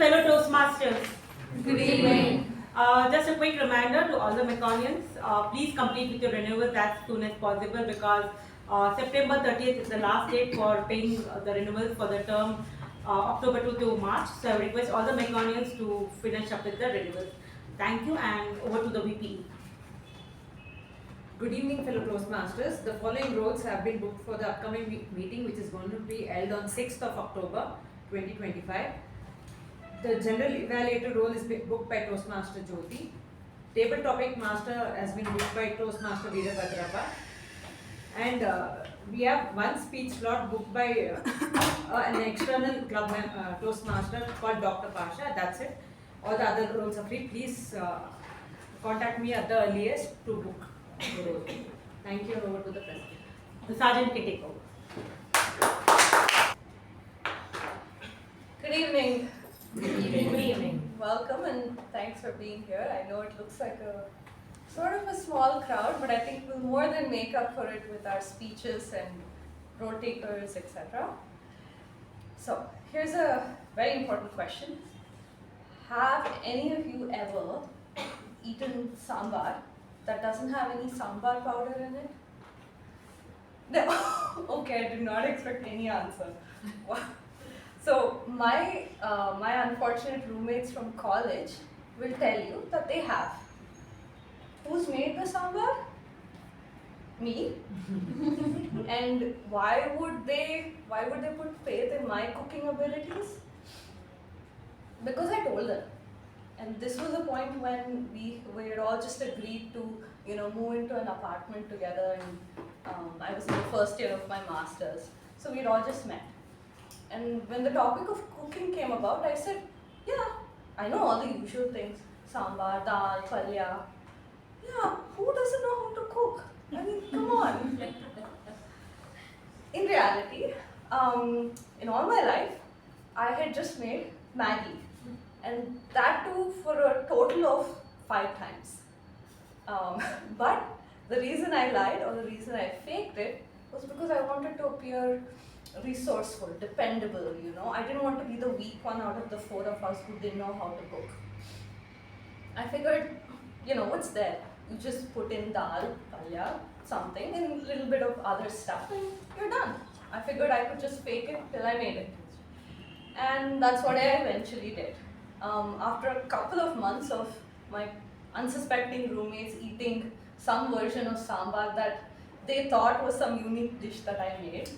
fellow Toastmasters. Good evening. Just a quick reminder to all the Meconians, please complete with your renewals as soon as possible because September 30th is the last date for paying the renewals for the term October to March. So I request all the Meconians to finish up with the renewals. Thank you, and over to the VP. Good evening, fellow Toastmasters. The following roles have been booked for the upcoming meeting, which is going to be held on 6th of October 2025. The General Evaluator role is booked by Toastmaster Jyothi. Table Topic Master has been booked by Toastmaster Veerabhadrappa. And we have one speech slot booked by an external club Toastmaster called Dr. Pasha. That's it. All the other roles are free. Please contact me at the earliest to book. Thank you, and over to the president. The Sergeant can take over. Good evening. Good evening. Welcome and thanks for being here. I know it looks like a sort of a small crowd, but I think we'll more than make up for it with our speeches and road takers, etc. So here's a very important question. Have any of you ever eaten sambar that doesn't have any sambar powder in it? No. Okay, I did not expect any answer. Wow. So my unfortunate roommates from college will tell you that they have. Who's made the sambar? Me. And why would they put faith in my cooking abilities? Because I told them. And this was a point when we had all just agreed to, move into an apartment together, and I was in the first year of my master's. So we'd all just met. And when the topic of cooking came about, I said, yeah, I know all the usual things. Sambar, dal, palya. Yeah, who doesn't know how to cook? I mean, come on. In reality, in all my life, I had just made Maggi. And that too for a total of 5 times. But the reason I lied, or the reason I faked it, was because I wanted to appear resourceful, dependable, I didn't want to be the weak one out of the 4 of us who didn't know how to cook. I figured, what's there? You just put in dal, palya, something, and a little bit of other stuff, and you're done. I figured I could just fake it till I made it. And that's what I eventually did. After a couple of months of my unsuspecting roommates eating some version of sambar that they thought was some unique dish that I made,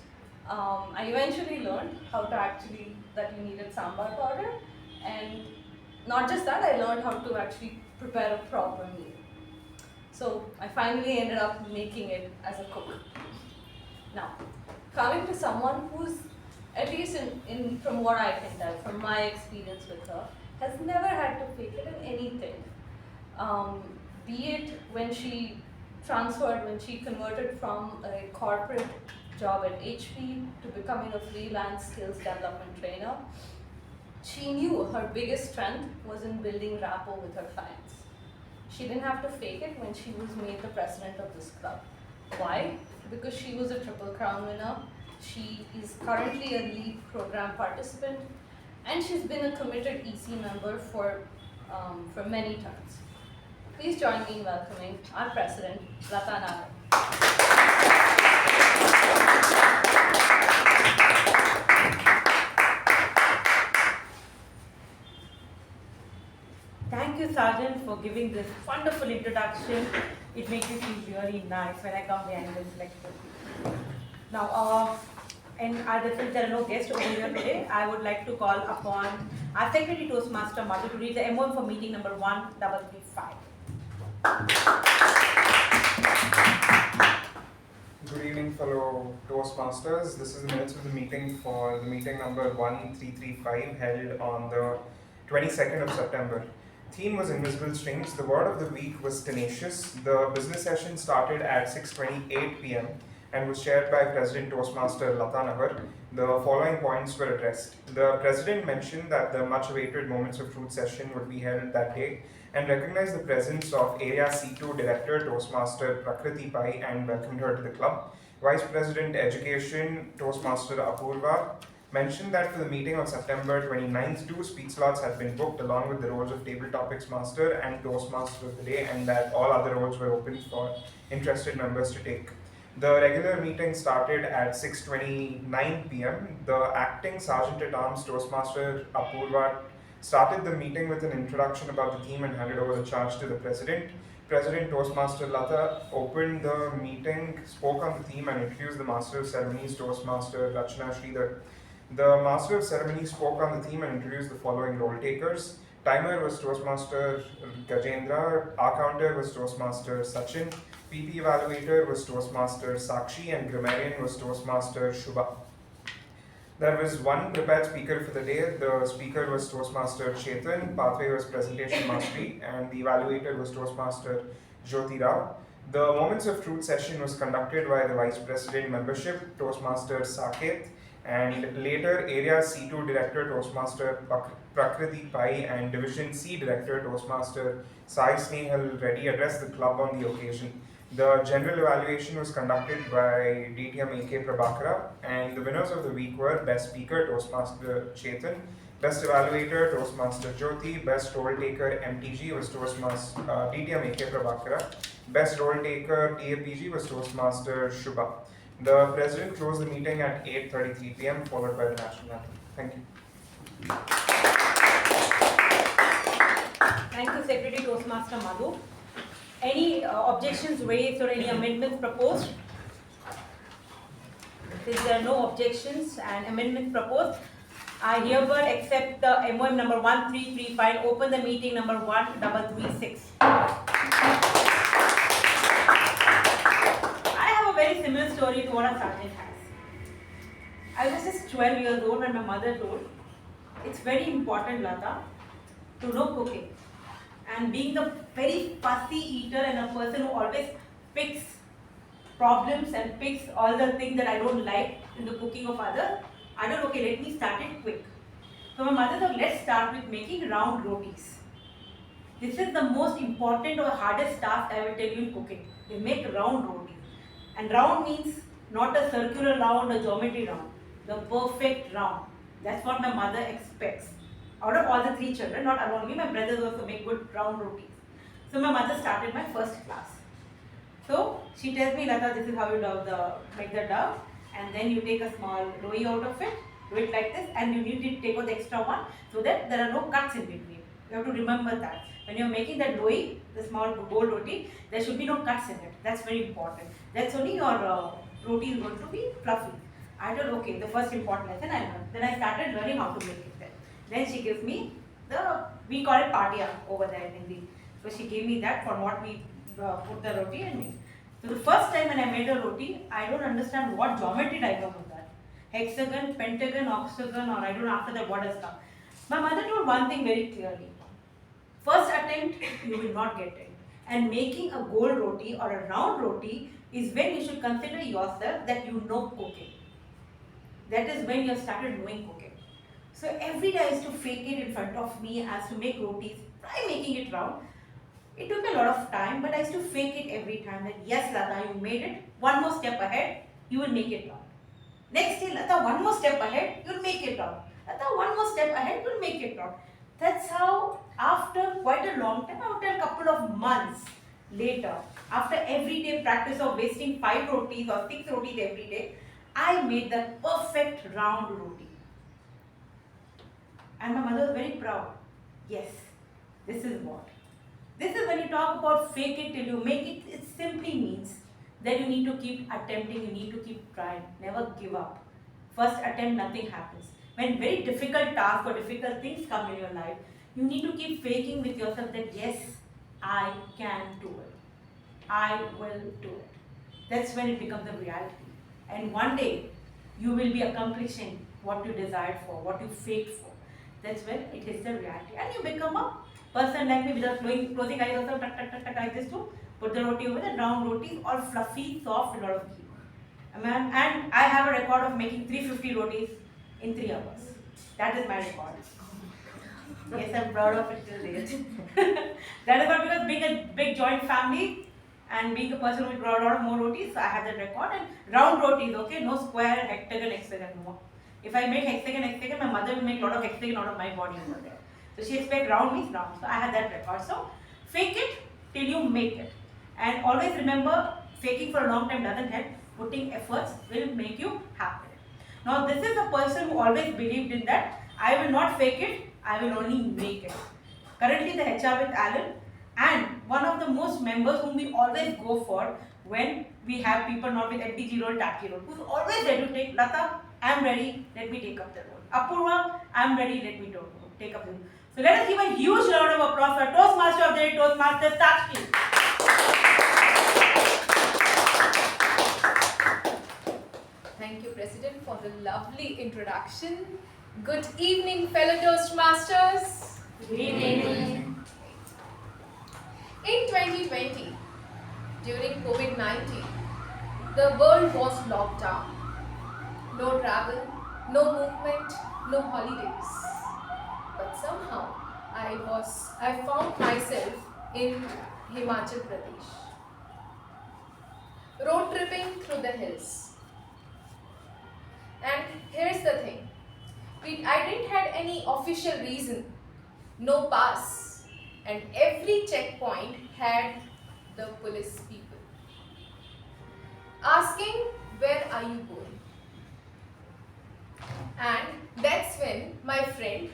I eventually learned that you needed sambar powder, and not just that, I learned how to actually prepare a proper meal. So I finally ended up making it as a cook. Now, coming to someone who's, at least from what I can tell, from my experience with her, has never had to fake it in anything. Be it when she converted from a corporate job at HP to becoming a freelance skills development trainer. She knew her biggest strength was in building rapport with her clients. She didn't have to fake it when she was made the president of this club. Why? Because she was a Triple Crown winner. She is currently a lead program participant, and she's been a committed EC member for many terms. Please join me in welcoming our president, Latha. Thank you, Sergeant, for giving this wonderful introduction. It makes me feel really nice when I come behind this lecture. Now, and since there are no guests over here today, I would like to call upon our Secretary Toastmaster Madhu to read the MOM for meeting number 1335. Good evening, fellow Toastmasters. This is the minutes of the meeting for the meeting number 1335 held on the 22nd of September. Theme was Invisible Strings. The word of the week was tenacious. The business session started at 6:28 p.m. and was chaired by President Toastmaster Latha. The following points were addressed. The President mentioned that the much-awaited Moments of Truth session would be held that day and recognized the presence of Area C2 Director Toastmaster Prakriti Pai and welcomed her to the club. Vice President Education Toastmaster Apoorva mentioned that for the meeting on September 29th, 2 speech slots had been booked along with the roles of Table Topics Master and Toastmaster of the day, and that all other roles were open for interested members to take. The regular meeting started at 6:29 p.m. The acting Sergeant at Arms Toastmaster Apoorva started the meeting with an introduction about the theme and handed over the charge to the President. President Toastmaster Latha opened the meeting, spoke on the theme, and introduced the Master of Ceremonies Toastmaster Rachana. The Master of Ceremonies spoke on the theme and introduced the following role takers. Timer was Toastmaster Gajendra, R counter was Toastmaster Sachin, PP Evaluator was Toastmaster Sakshi, and Grammarian was Toastmaster Shuba. There was one prepared speaker for the day. The speaker was Toastmaster Chetan, Pathway was Presentation Mastery, and the evaluator was Toastmaster Jyothi. The Moments of Truth session was conducted by the Vice President Membership, Toastmaster Saketh, and later Area C2 Director Toastmaster Prakriti Pai and Division C Director Toastmaster Sai Snehal Reddy addressed the club on the occasion. The general evaluation was conducted by DTM AK Prabhakara, and the winners of the week were Best Speaker Toastmaster Chetan, Best Evaluator Toastmaster Jyothi, Best Role Taker MTG was Toastmaster DTM AK Prabhakara, Best Role Taker TAPG was Toastmaster Shuba. The President closed the meeting at 8:33 p.m. followed by the national anthem. Thank you. Thank you, Secretary Toastmaster Madhu. Any objections raised or any amendments proposed? Since there are no objections and amendments proposed, I hereby accept the MOM number 1335, open the meeting number 1336. I have a very similar story to what a sergeant has. I was just 12 years old when my mother told, it's very important, Latha, to know cooking. And being the very fussy eater and a person who always picks problems and picks all the things that I don't like in the cooking of others, I thought, okay, let me start it quick. So my mother said, let's start with making round rotis. This is the most important or hardest task I will tell you in cooking. You make round rotis. And round means not a circular round, a geometry round. The perfect round. That's what my mother expects. Out of all the 3 children, not alone me, my brothers also make good round rotis. So my mother started my first class. So she tells me, Latha, this is how you make the dough, and then you take a small loaf out of it, do it like this, and you need to take out the extra one so that there are no cuts in between. You have to remember that. When you are making that loaf, the small gold roti, there should be no cuts in it. That's very important. That's only your roti is going to be fluffy. I told, okay, the first important lesson I learned. Then I started learning how to make it. Then she gives me we call it patia over there in Hindi. So she gave me that for what we put the roti and make. So the first time when I made a roti, I don't understand what geometry diagram was that. Hexagon, pentagon, octagon, or I don't know after that what has come. My mother told one thing very clearly. First attempt, you will not get it. And making a gold roti or a round roti is when you should consider yourself that you know cooking. That is when you have started knowing cooking. So every day I used to fake it in front of me as to make rotis, try making it round. It took me a lot of time, but I used to fake it every time that yes, Latha, you made it. One more step ahead, you will make it round. Next day, Latha, one more step ahead, you'll make it round. Latha, one more step ahead, you'll make it round. That's how, after quite a long time, after a couple of months later, after everyday practice of wasting 5 rotis or 6 rotis every day, I made the perfect round roti. And my mother was very proud. Yes, this is what. This is when you talk about fake it till you make it, it simply means that you need to keep attempting, you need to keep trying, never give up. First attempt, nothing happens. When very difficult tasks or difficult things come in your life, you need to keep faking with yourself that yes, I can do it. I will do it. That's when it becomes a reality. And one day, you will be accomplishing what you desired for, what you faked for. That's when it is the reality. And you become a person like me without closing eyes also, like this to put the roti over the round rotis, all fluffy, soft, with a lot of ghee. And I have a record of making 350 rotis in 3 hours. That is my record. Yes, I'm proud of it till date. That is not because being a big joint family and being a person who brought a lot of more rotis, so I had that record. And round rotis, okay, no square, hexagon, no. If I make hexagon, my mother will make a lot of hexagon out of my body over there. So she expects round means round. So I had that record. So fake it till you make it. And always remember, faking for a long time doesn't help. Putting efforts will make you happen. Now this is a person who always believed in that. I will not fake it, I will only make it. Currently the HR with Alan, and one of the most members whom we always go for when we have people not with TAPG role, TAPG role, who's always there to take. Latha, I am ready, let me take up the role. Apoorva, I am ready, let me take up the role. So let us give a huge round of applause for Toastmaster of the Day, Toastmasters, Sakshi. Thank you, President, for the lovely introduction. Good evening, fellow Toastmasters. Good evening. In 2020, during COVID-19, the world was locked down. No travel, no movement, no holidays. But somehow, I found myself in Himachal Pradesh, road tripping through the hills. And here's the thing, I didn't have any official reason, no pass, and every checkpoint had the police people asking, where are you going? And that's when my friend,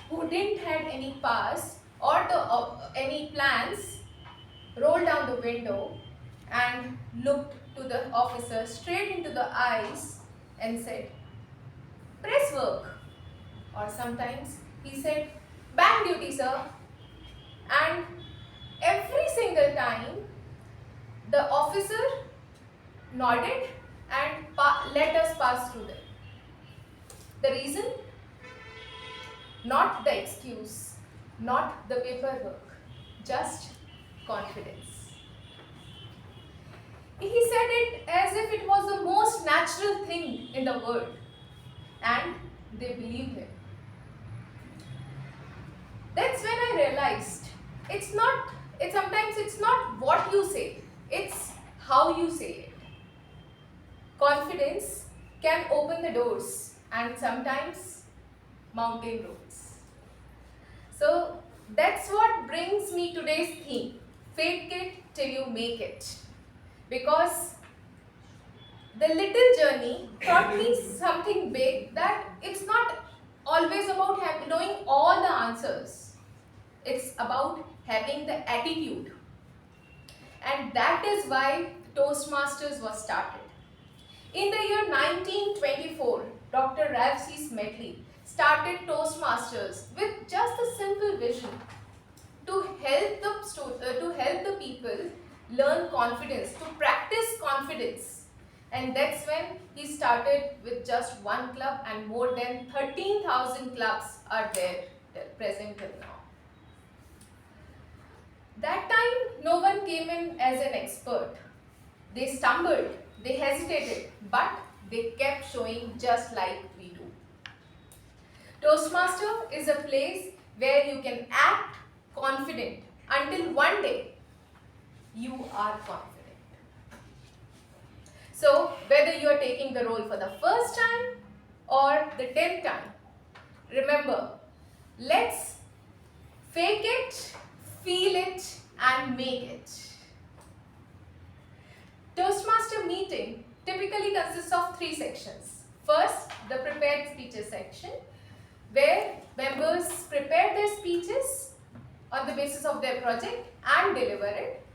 who didn't have any pass or any plans, rolled down the window and looked to the officer straight into the eyes and said, press work. Or sometimes he said, bank duty, sir. And every single time the officer nodded and let us pass through there. The reason? Not the excuse, not the paperwork, just confidence. He said it as if it was the most natural thing in the world, and they believed him. That's when I realized sometimes it's not what you say, it's how you say it. Confidence can open the doors and sometimes mountain roads. So that's what brings me today's theme, fake it till you make it. Because the little journey taught me something big, that it's not always about knowing all the answers. It's about having the attitude. And that is why Toastmasters was started. In the year 1924, Dr. Ralph C. Smedley started Toastmasters with just a simple vision to help the people learn confidence, to practice confidence. And that's when he started with just one club, and more than 13,000 clubs are there present till now. That time, no one came in as an expert. They stumbled, they hesitated, but they kept showing just like we do. Toastmaster is a place where you can act confident until one day you are confident. So, whether you are taking the role for the first time or the 10th time, remember, let's fake it, feel it, and make it. Toastmaster meeting typically consists of 3 sections. First, the prepared speeches section, where members prepare their speeches on the basis of their project and deliver it.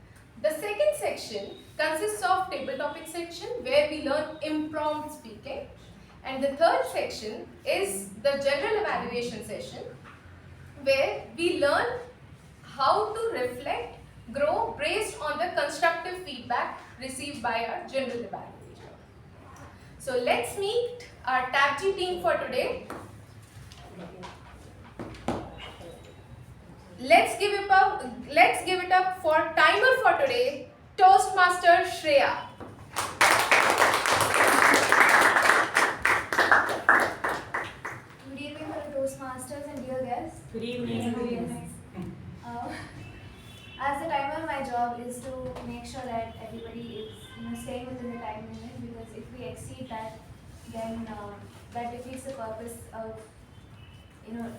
The second section consists of table topic section, where we learn impromptu speaking. And the third section is the general evaluation session, where we learn how to reflect, grow based on the constructive feedback received by our general evaluator. So let's meet our TAPG team for today. Let's give it up for timer for today, Toastmaster Shreya. Good evening, fellow Toastmasters and dear guests. Good evening. Good evening. As the timer, my job is to make sure that everybody is staying within the time limit, because if we exceed that, then that defeats the purpose of, not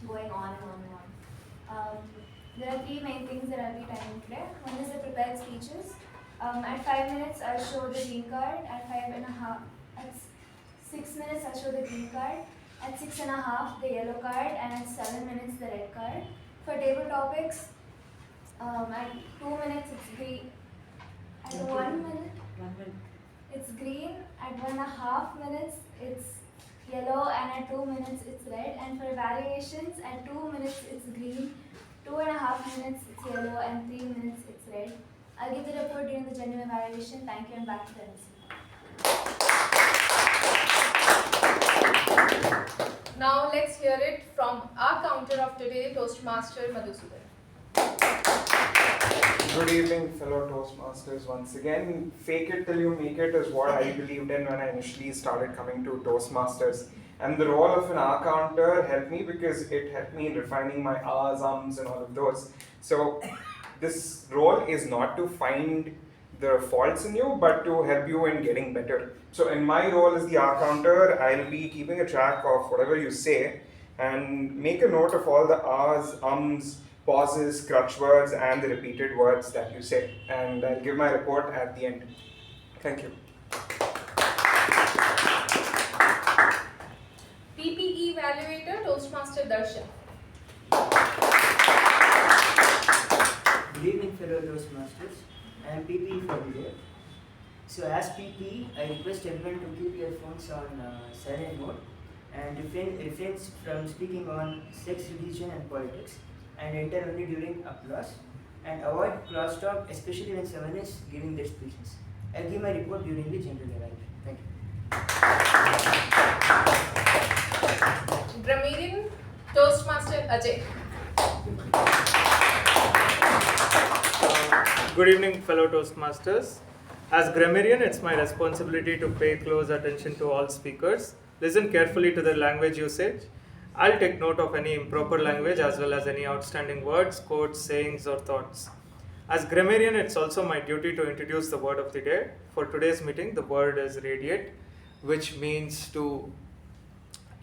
going on and on and on. There are three main things that I'll be timing today. One is the prepared speeches. At 5 minutes, I'll show the green card. At 6 minutes, I'll show the green card. At 6.5, the yellow card. And at 7 minutes, the red card. For table topics, at 2 minutes, it's green. At 1 minute, it's green. At 1.5 minutes, it's yellow. And at 2 minutes, it's red. And for evaluations, at 2 minutes, it's green. 2.5 minutes, it's yellow. And 3 minutes, it's red. I'll give the report during the general evaluation. Thank you, and back to the MC. Now let's hear it from our counter of today, Toastmaster Madhusudhan. Good evening, fellow Toastmasters. Once again, fake it till you make it is what I believed in when I initially started coming to Toastmasters. And the role of an R counter helped me because it helped me in refining my R's, ums, and all of those. So this role is not to find the faults in you, but to help you in getting better. So in my role as the R counter, I'll be keeping a track of whatever you say and make a note of all the R's, ums, pauses, crutch words, and the repeated words that you say. And I'll give my report at the end. Thank you. TPE Evaluator, Toastmaster Darshan. Good evening, fellow Toastmasters. I am PPE for today. So, as PPE, I request everyone to keep your phones on silent mode and refrain from speaking on sex, religion, and politics, and enter only during applause. And avoid crosstalk, especially when someone is giving their speeches. I'll give my report during the general evaluation. Thank you. Grammarian, Toastmaster Ajay. Good evening, fellow Toastmasters. As grammarian, it's my responsibility to pay close attention to all speakers, listen carefully to their language usage. I'll take note of any improper language as well as any outstanding words, quotes, sayings, or thoughts. As grammarian, it's also my duty to introduce the word of the day. For today's meeting, the word is radiate, which means to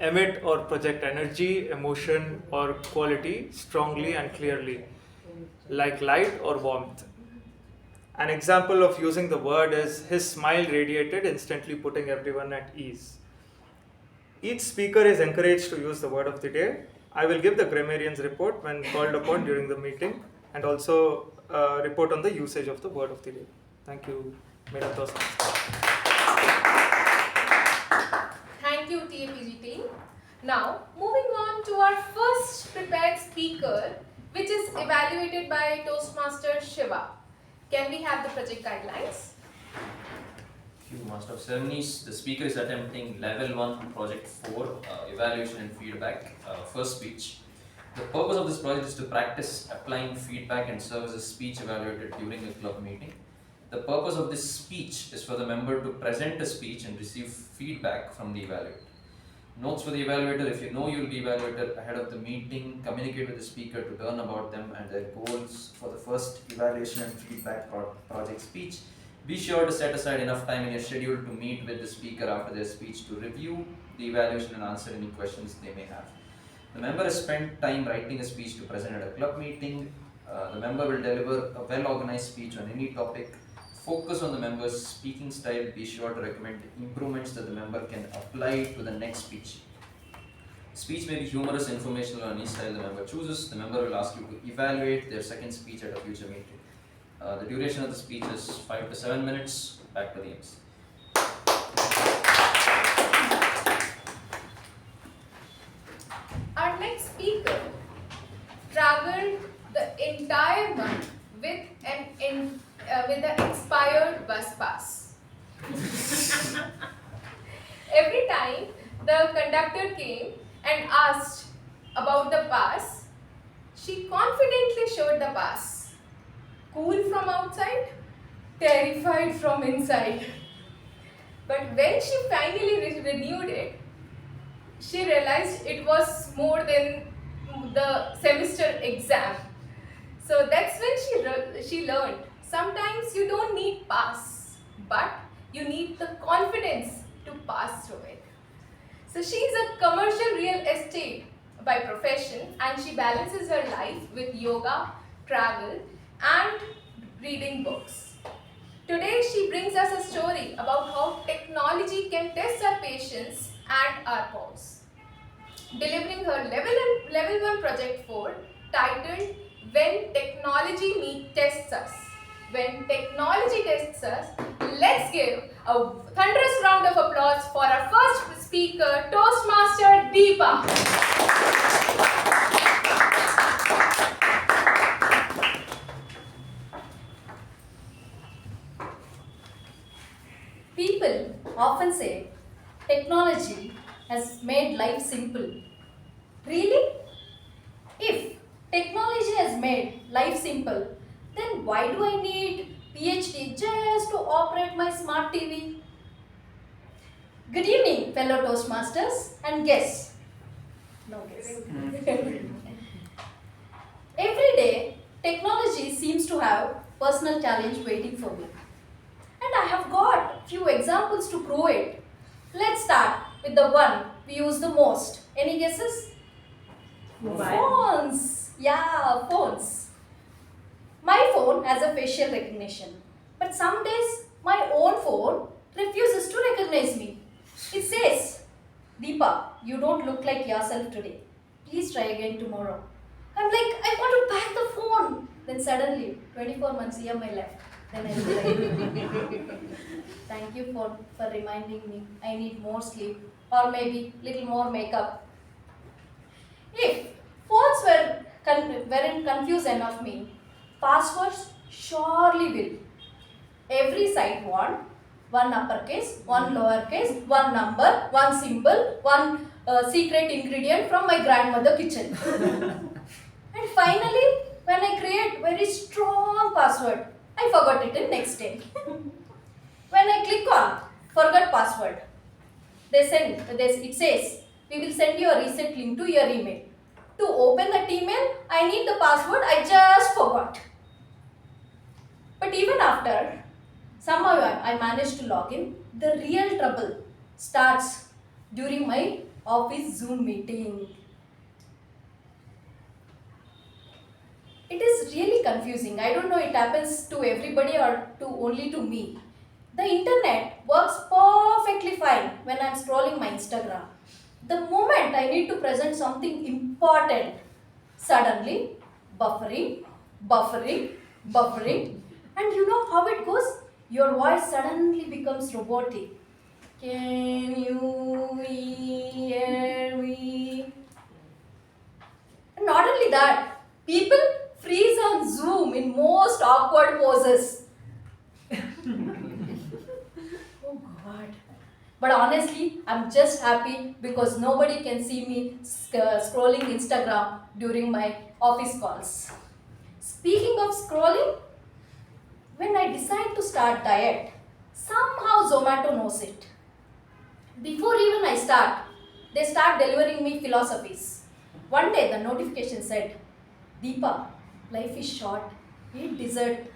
emit or project energy, emotion, or quality strongly and clearly, like light or warmth. An example of using the word is his smile radiated, instantly putting everyone at ease. Each speaker is encouraged to use the word of the day. I will give the grammarian's report when called upon during the meeting and also report on the usage of the word of the day. Thank you, Madam Toastmaster. Thank you, TAPG team. Now, moving on to our first prepared speaker, which is evaluated by Toastmaster Shiva. Can we have the project guidelines? Thank you, Master of Ceremonies. The speaker is attempting level 1, project 4, evaluation and feedback, first speech. The purpose of this project is to practice applying feedback and serve as a speech evaluated during a club meeting. The purpose of this speech is for the member to present a speech and receive feedback from the evaluator. Notes for the evaluator: if you know you will be evaluated ahead of the meeting, communicate with the speaker to learn about them and their goals for the first evaluation and feedback project speech. Be sure to set aside enough time in your schedule to meet with the speaker after their speech to review the evaluation and answer any questions they may have. The member has spent time writing a speech to present at a club meeting. The member will deliver a well-organized speech on any topic. Focus on the member's speaking style. Be sure to recommend improvements that the member can apply to the next speech. Speech may be humorous, informational, or any style the member chooses. The member will ask you to evaluate their second speech at a future meeting. The duration of the speech is 5 to 7 minutes. Back to the MC. Our next speaker traveled the entire month with an expired bus pass. Every time the conductor came and asked about the pass, she confidently showed the pass. Cool from outside, terrified from inside. But when she finally renewed it, she realized it was more than the semester exam. So that's when she learned. Sometimes you don't need pass, but you need the confidence to pass through it. So So she is a commercial real estate by profession, and she balances her life with yoga, travel, and reading books. Today she brings us a story about how technology can test our patience and our pause. Delivering her level 1 project 4 titled When Technology Tests Us. When technology tests us, let's give a thunderous round of applause for our first speaker, Toastmaster Deepa. People often say technology has made life simple. Really? If technology has made life simple, then why do I need PhD just to operate my smart TV? Good evening, fellow Toastmasters and guests. No guests. Every day, technology seems to have personal challenge waiting for me. And I have got few examples to prove it. Let's start with the one we use the most. Any guesses? Mobile. Phones. Yeah, phones. My phone has a facial recognition. But some days, my own phone refuses to recognize me. It says, Deepa, you don't look like yourself today. Please try again tomorrow. I'm like, I want to back the phone. Then suddenly, 24 months EMI left. Then I realized, thank you for reminding me. I need more sleep or maybe little more makeup. If phones weren't confused enough me, passwords surely will. Every site one uppercase, one lowercase, one number, one symbol, one secret ingredient from my grandmother kitchen. And finally, when I create very strong password, I forgot it in next day. When I click on forgot password, it says, we will send you a reset link to your email. To open that email, I need the password I just forgot. But even after, somehow I managed to log in, the real trouble starts during my office Zoom meeting. It is really confusing. I don't know it happens to everybody or only to me. The internet works perfectly fine when I'm scrolling my Instagram. The moment I need to present something important, suddenly buffering, and you know how it goes? Your voice suddenly becomes robotic. Can you hear me? And not only that, people freeze on Zoom in most awkward poses. Oh God. But honestly, I'm just happy because nobody can see me scrolling Instagram during my office calls. Speaking of scrolling, when I decide to start diet, somehow Zomato knows it. Before even I start, they start delivering me philosophies. One day the notification said, Deepa, life is short, eat dessert.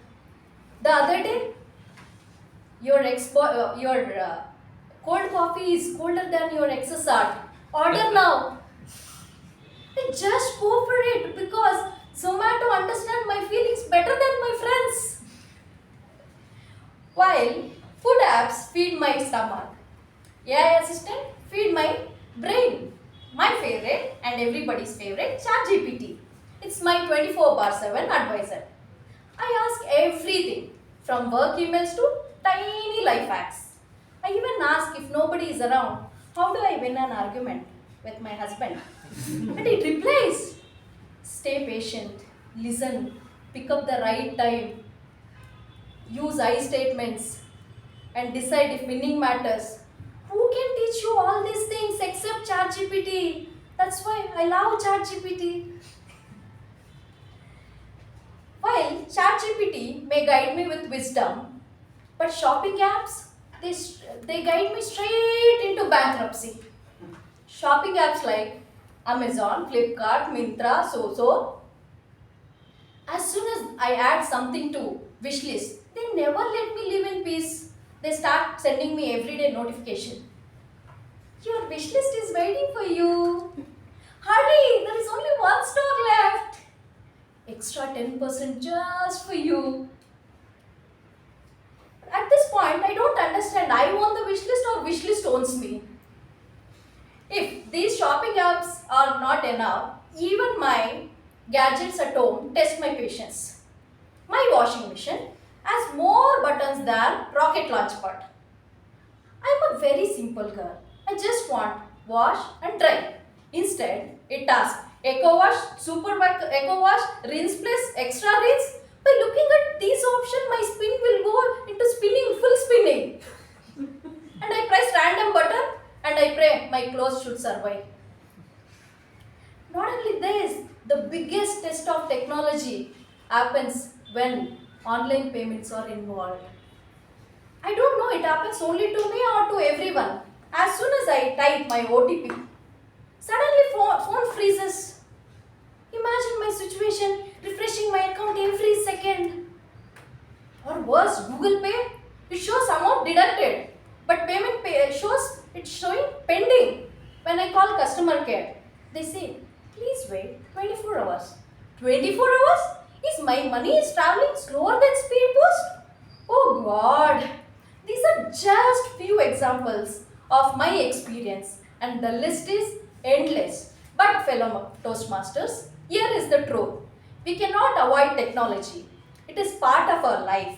The other day, your cold coffee is colder than your XSR. Order now. I just go for it because Zomato understands my feelings better than my friends. While food apps feed my stomach, AI assistant feed my brain. My favorite and everybody's favorite, ChatGPT. It's my 24/7 advisor. I ask everything from work emails to tiny life hacks. I even ask if nobody is around, how do I win an argument with my husband? And it replies, stay patient, listen, pick up the right time, use I statements, and decide if winning matters. Who can teach you all these things except ChatGPT? That's why I love ChatGPT. While ChatGPT may guide me with wisdom, but shopping apps, they guide me straight into bankruptcy. Shopping apps like Amazon, Flipkart, Myntra, so. As soon as I add something to wishlist, they never let me live in peace. They start sending me everyday notification. Your wish list is waiting for you. Hurry, there is only one stock left. Extra 10% just for you. At this point, I don't understand. I own the wish list or wish list owns me. If these shopping apps are not enough, even my gadgets at home test my patience. My washing machine has more buttons than rocket launch pod. I'm a very simple girl. I just want wash and dry. Instead, it asks eco wash, super eco wash, rinse plus extra rinse. By looking at these options, my spin will go into spinning, full spinning. And I press random button and I pray my clothes should survive. Not only this, the biggest test of technology happens when online payments are involved. I don't know, it happens only to me or to everyone. As soon as I type my OTP, suddenly phone freezes. Imagine my situation, refreshing my account every second. Or worse, Google Pay, it shows amount deducted, but shows it's showing pending. When I call customer care, they say, please wait 24 hours. 24 hours? Is my money is traveling slower than speed post? Oh God! These are just few examples of my experience and the list is endless. But fellow Toastmasters, here is the truth. We cannot avoid technology. It is part of our life.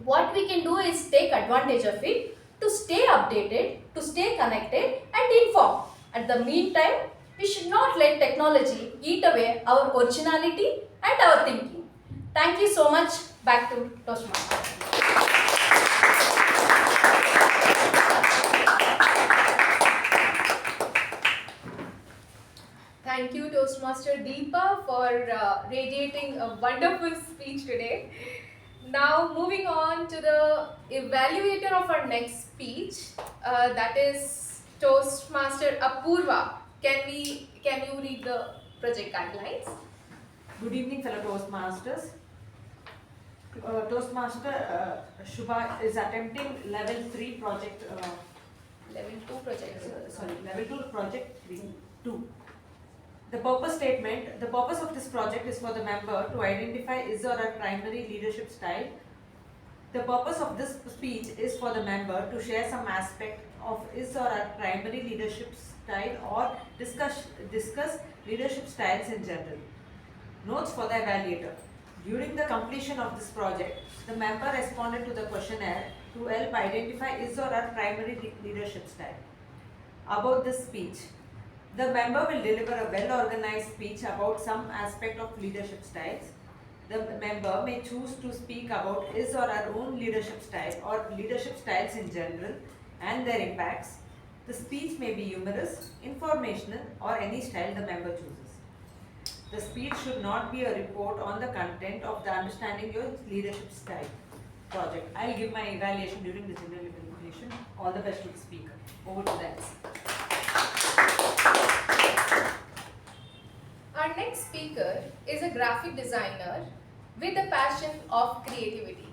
What we can do is take advantage of it to stay updated, to stay connected and informed. At the meantime, we should not let technology eat away our originality and our thinking. Thank you so much. Back to Toastmasters. Thank you, Toastmaster Deepa, for radiating a wonderful speech today. Now, moving on to the evaluator of our next speech, that is Toastmaster Apoorva. Can you read the project guidelines? Good evening, fellow Toastmasters. Toastmaster Shuba is attempting level 3 project. Level 2 project. Level 2 project 2. The purpose statement. The purpose of this project is for the member to identify his or her primary leadership style. The purpose of this speech is for the member to share some aspect of his or her primary leadership style or discuss leadership styles in general. Notes for the evaluator. During the completion of this project, the member responded to the questionnaire to help identify his or her primary leadership style. About this speech, the member will deliver a well-organized speech about some aspect of leadership styles. The member may choose to speak about his or her own leadership style or leadership styles in general and their impacts. The speech may be humorous, informational, or any style the member chooses. The speech should not be a report on the content of the Understanding Your Leadership Style project. I'll give my evaluation during the general evaluation. All the best to the speaker. Over to that. Our next speaker is a graphic designer with a passion of creativity,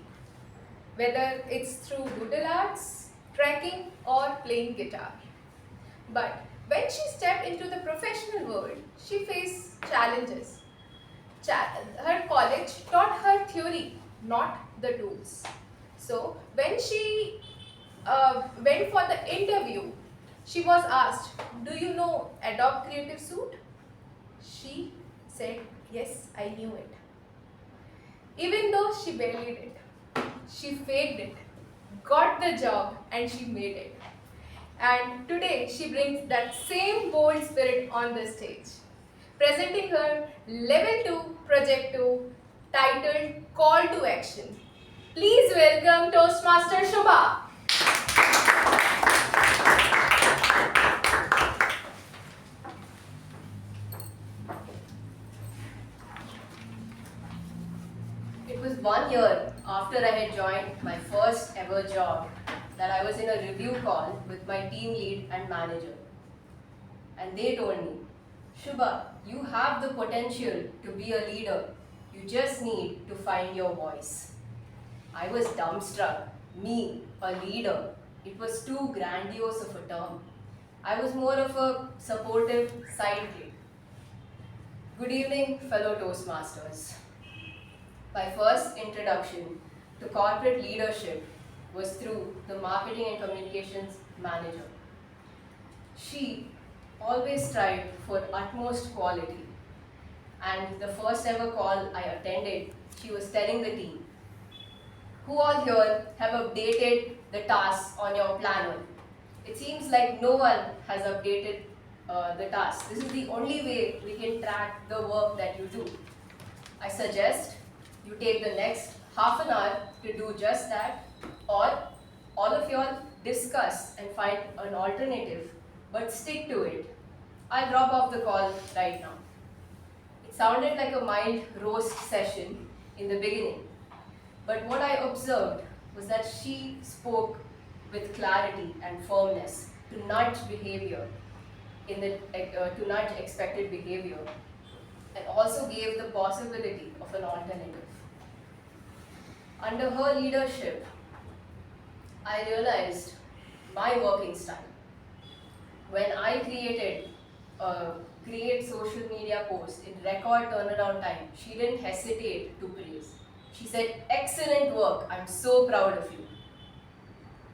whether it's through doodle arts, trekking, or playing guitar. But when she stepped into the professional world, she faced challenges. Her college taught her theory, not the tools. So when she went for the interview, she was asked, "Do you know Adobe Creative Suite?" She said, "Yes, I knew it." Even though she barely did, she faked it, got the job, and she made it. And today she brings that same bold spirit on the stage, presenting her Level 2 Project 2 titled Call to Action. Please welcome Toastmaster Shuba. It was 1 year after I had joined my first ever job that I was in a review call with my team lead and manager. And they told me, "Shuba, you have the potential to be a leader. You just need to find your voice." I was dumbstruck. Me, a leader. It was too grandiose of a term. I was more of a supportive sidekick. Good evening, fellow Toastmasters. My first introduction to corporate leadership was through the marketing and communications manager. She always strived for utmost quality, and the first ever call I attended, she was telling the team, who all here have updated the tasks on your planner? It seems like no one has updated the tasks. This is the only way we can track the work that you do. I suggest you take the next half an hour to do just that, or all of you all discuss and find an alternative, but stick to it. I'll drop off the call right now. It sounded like a mild roast session in the beginning, but what I observed was that she spoke with clarity and firmness to nudge behavior to nudge expected behavior, and also gave the possibility of an alternative. Under her leadership, I realized my working style. When I create social media post in record turnaround time, she didn't hesitate to praise. She said, "Excellent work, I'm so proud of you."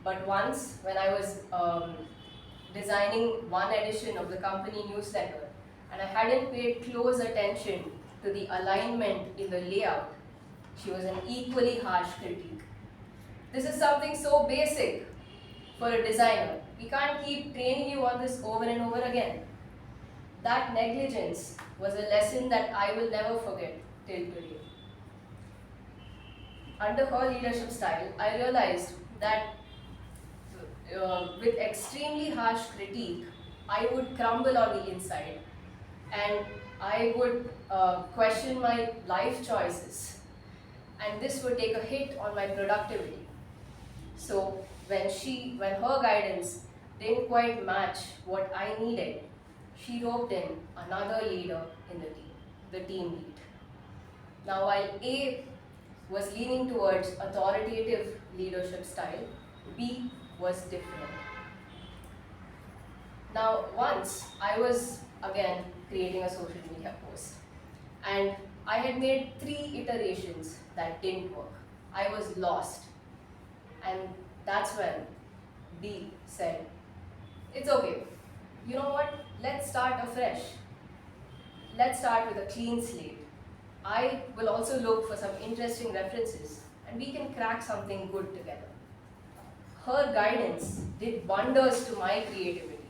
But once, when I was designing one edition of the company newsletter, and I hadn't paid close attention to the alignment in the layout, she was an equally harsh critique. This is something so basic for a designer. We can't keep training you on this over and over again. That negligence was a lesson that I will never forget till today. Under her leadership style, I realized that with extremely harsh critique, I would crumble on the inside, and I would question my life choices, and this would take a hit on my productivity. So when her guidance didn't quite match what I needed, she roped in another leader in the team lead. Now, while A was leaning towards authoritative leadership style, B was different. Now, once I was again creating a social media post, and I had made 3 iterations that didn't work. I was lost, and that's when B said, "It's okay. You know what? Let's start afresh. Let's start with a clean slate. I will also look for some interesting references, and we can crack something good together." Her guidance did wonders to my creativity.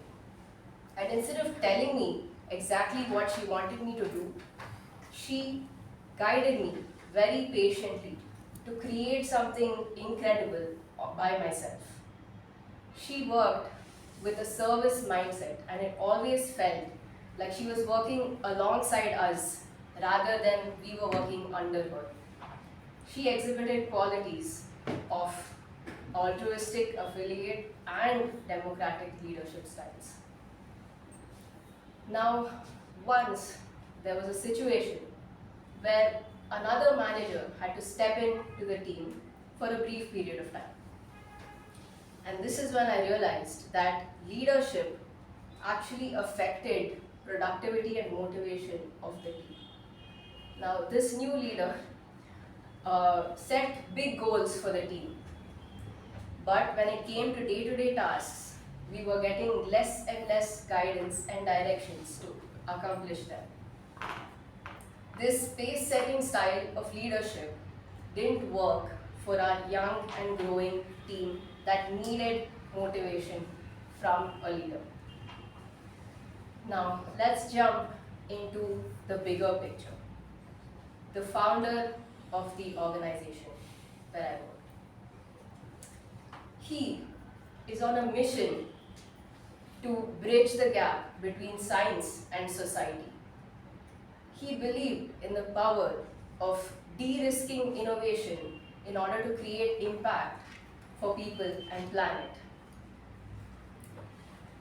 And instead of telling me exactly what she wanted me to do, she guided me very patiently to create something incredible by myself. She worked with a service mindset, and it always felt like she was working alongside us rather than we were working under her. She exhibited qualities of altruistic, affiliate, and democratic leadership styles. Now, once there was a situation where another manager had to step into the team for a brief period of time. And this is when I realized that leadership actually affected productivity and motivation of the team. Now, this new leader set big goals for the team. But when it came to day-to-day tasks, we were getting less and less guidance and directions to accomplish them. This pace-setting style of leadership didn't work for our young and growing team that needed motivation from a leader. Now, let's jump into the bigger picture. The founder of the organization where I work. He is on a mission to bridge the gap between science and society. He believed in the power of de-risking innovation in order to create impact for people and planet.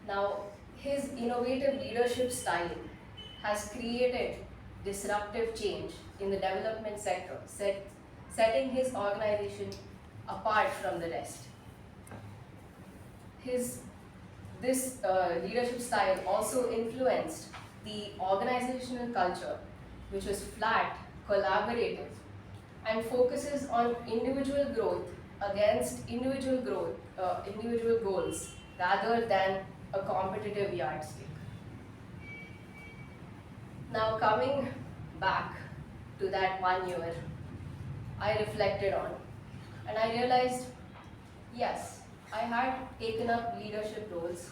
Now, his innovative leadership style has created disruptive change in the development sector, setting his organization apart from the rest. His this leadership style also influenced the organizational culture, which was flat, collaborative, and focuses on individual growth against individual goals rather than a competitive yardstick. Now coming back to that 1 year, I reflected on and I realized, yes, I had taken up leadership roles,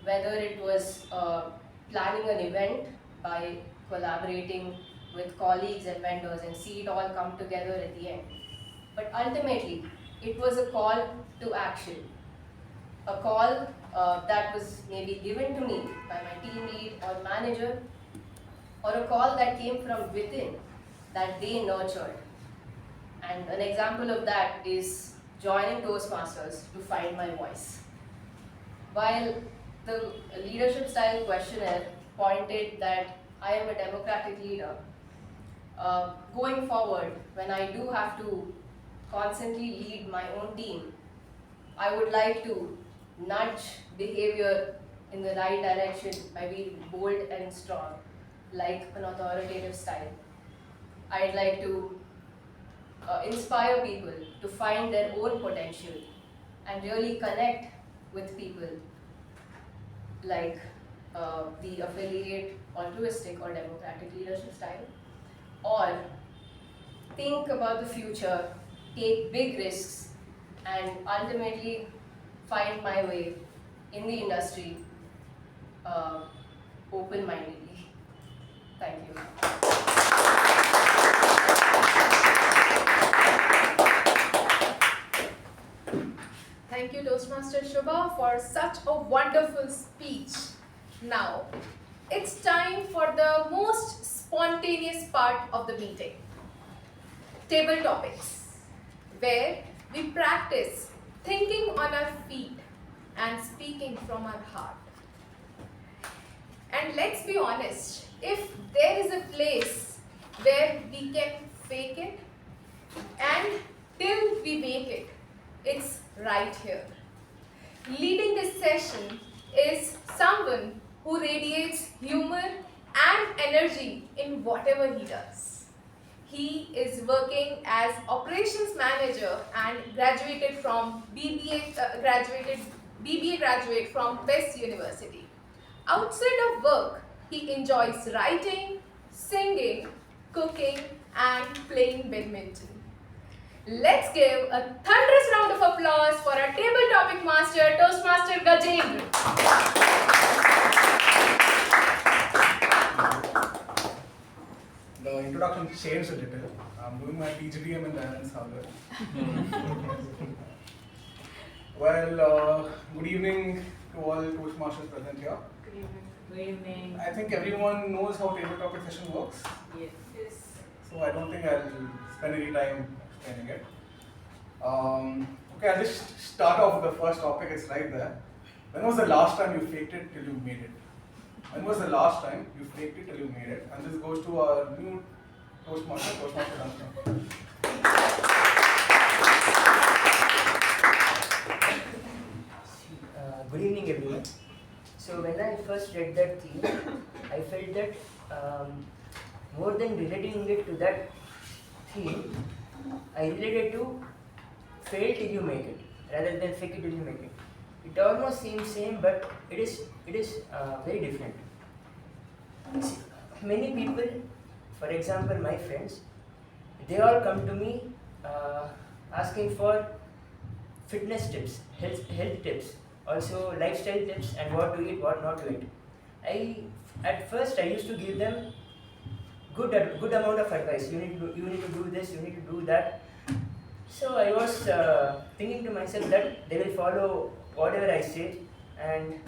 whether it was planning an event by collaborating with colleagues and vendors and see it all come together at the end. But ultimately, it was a call to action, a call that was maybe given to me by my team lead or manager, or a call that came from within that they nurtured. And an example of that is joining Toastmasters to find my voice. While the leadership style questionnaire pointed that I am a democratic leader, going forward, when I do have to constantly lead my own team, I would like to nudge behavior in the right direction by being bold and strong, like an authoritative style. I'd like to inspire people to find their own potential and really connect with people, like the affiliate, altruistic or democratic leadership style, or think about the future, take big risks, and ultimately find my way in the industry open-mindedly. Thank you. Thank you, Toastmaster Shuba, for such a wonderful speech. Now, it's time for the most spontaneous part of the meeting. Table topics, where we practice thinking on our feet and speaking from our heart. And let's be honest, if there is a place where we can fake it and till we make it, it's right here. Leading this session is someone who radiates humor and energy in whatever he does. He is working as operations manager and graduated from BBA graduate from West University. Outside of work, he enjoys writing, singing, cooking, and playing badminton. Let's give a thunderous round of applause for our table topic master, Toastmaster Gajendra. The introduction changed a little. I'm doing my PGDM in Dynamics Harvard. Well, good evening to all Toastmasters present here. Good evening. Good evening. I think everyone knows how table topic session works. Yes. So I don't think I'll spend any time explaining it. Okay, I'll just start off with the first topic. It's right there. When was the last time you faked it till you made it? When was the last time you faked it till you made it? And this goes to our new Toastmaster Darshan. Good evening, everyone. So when I first read that theme, I felt that more than relating it to that theme, I related to fail till you make it rather than fake it till you make it. It almost seems same, but it is very different. See, many people, for example, my friends, they all come to me asking for fitness tips, health tips, also lifestyle tips, and what to eat, what not to eat. At first I used to give them good amount of advice. You need to do this, you need to do that. So I was thinking to myself that they will follow whatever I say, and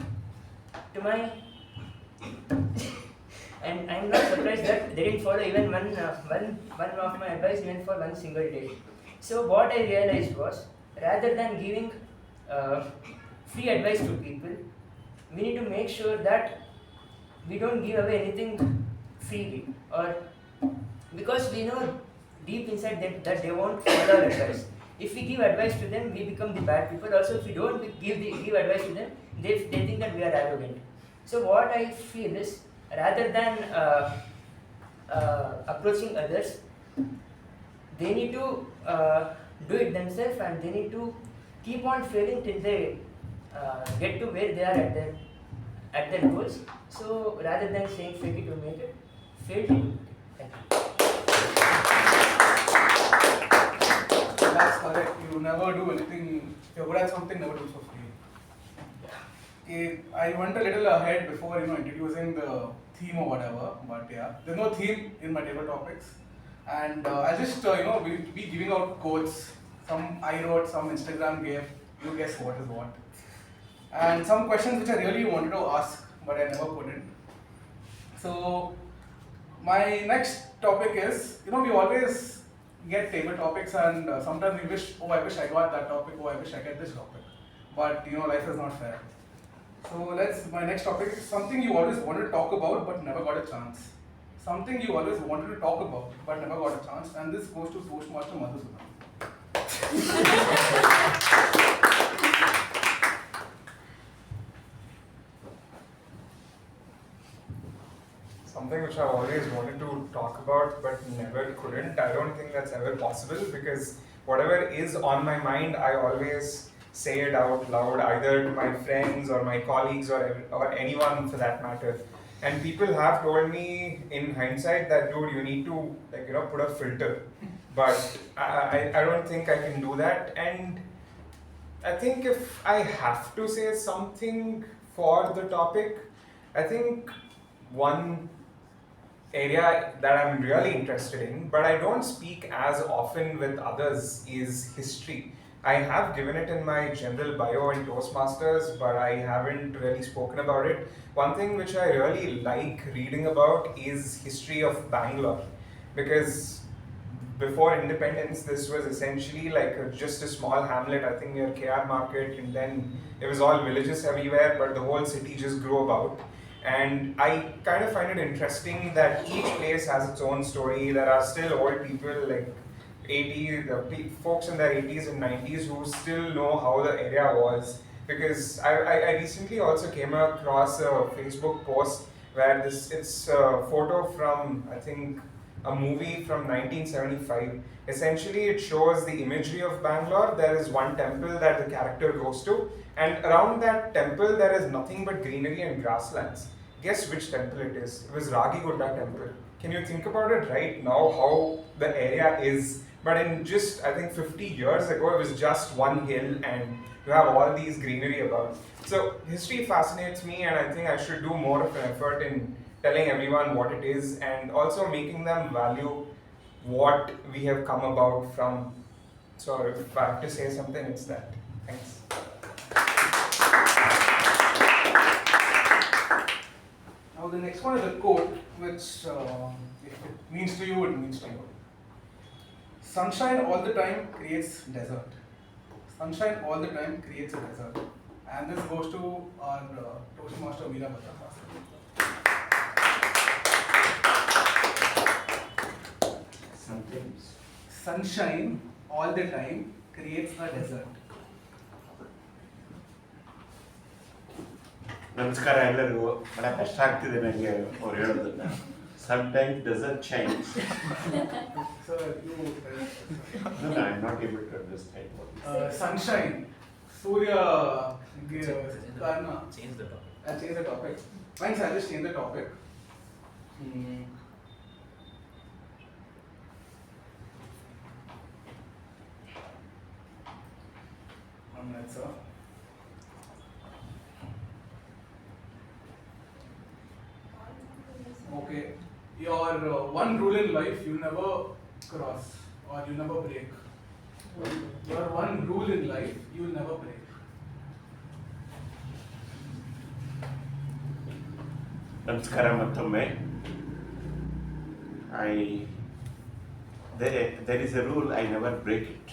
and I'm not surprised that they didn't follow even one of my advice even for one single day. So what I realized was, rather than giving free advice to people, we need to make sure that we don't give away anything freely, or because we know deep inside that they won't follow our advice. If we give advice to them, we become the bad people. Also, if we don't give advice to them, they think that we are arrogant. So what I feel is, rather than approaching others, they need to do it themselves, and they need to keep on failing till they get to where they are at their goals. So rather than saying fake it to make it, fail to do it. Thank you. That's correct. You never do anything. If you're good at something, never do it for free. Okay, I went a little ahead before introducing the theme or whatever. But yeah, there's no theme in my table topics, and I'll just be giving out quotes. Some I wrote, some Instagram gave. You guess what is what, and some questions which I really wanted to ask, but I never put in. So my next topic is, we always get table topics, and sometimes we wish, oh, I wish I got that topic, oh, I wish I get this topic. But life is not fair. So my next topic is something you always wanted to talk about but never got a chance. Something you always wanted to talk about but never got a chance, and this goes to Toastmaster Madhusudhan. Something which I've always wanted to talk about but never couldn't. I don't think that's ever possible, because whatever is on my mind, I always say it out loud, either to my friends or my colleagues or anyone for that matter. And people have told me in hindsight that, dude, you need to put a filter. But I don't think I can do that. And I think if I have to say something for the topic, I think one area that I'm really interested in, but I don't speak as often with others, is history. I have given it in my general bio in Toastmasters, but I haven't really spoken about it. One thing which I really like reading about is history of Bangalore, because before independence, this was essentially like just a small hamlet, I think near KR Market, and then it was all villages everywhere, but the whole city just grew about. And I kind of find it interesting that each place has its own story. There are still old people like folks in their 80s and 90s who still know how the area was. Because I recently also came across a Facebook post where it's a photo from, I think, a movie from 1975. Essentially, it shows the imagery of Bangalore. There is one temple that the character goes to, and around that temple there is nothing but greenery and grasslands. Guess which temple it is? It was Ragigudda temple. Can you think about it right now, how the area is? But in just, I think 50 years ago, it was just one hill and you have all these greenery about. So history fascinates me, and I think I should do more of an effort in telling everyone what it is, and also making them value what we have come about from. So if I have to say something, it's that. Thanks. Now the next one is a quote which, if it means to you, it means to you. Sunshine all the time creates desert. Sunshine all the time creates a desert. And this goes to our Toastmaster Veerabhadrappa. Sometimes Sunshine all the time creates a desert. ನಮಸ್ಕಾರ ಎಲ್ಲರಿಗೂ. ಬಹಳ ಕಷ್ಟ ಆಗ್ತಿದೆ ನನಗೆ ಅವ್ರು ಹೇಳೋದನ್ನ. Sometimes doesn't change. Sir, you. No, I'm not able to understand what you say. Sunshine. Surya. Change the topic. I'll change the topic. Thanks, I'll just change the topic. One minute, sir. Okay. Your one rule in life, you never cross or you never break. Your one rule in life, you will never break. ನಮಸ್ಕಾರ ಮತ್ತೊಮ್ಮೆ. There is a rule, I never break it.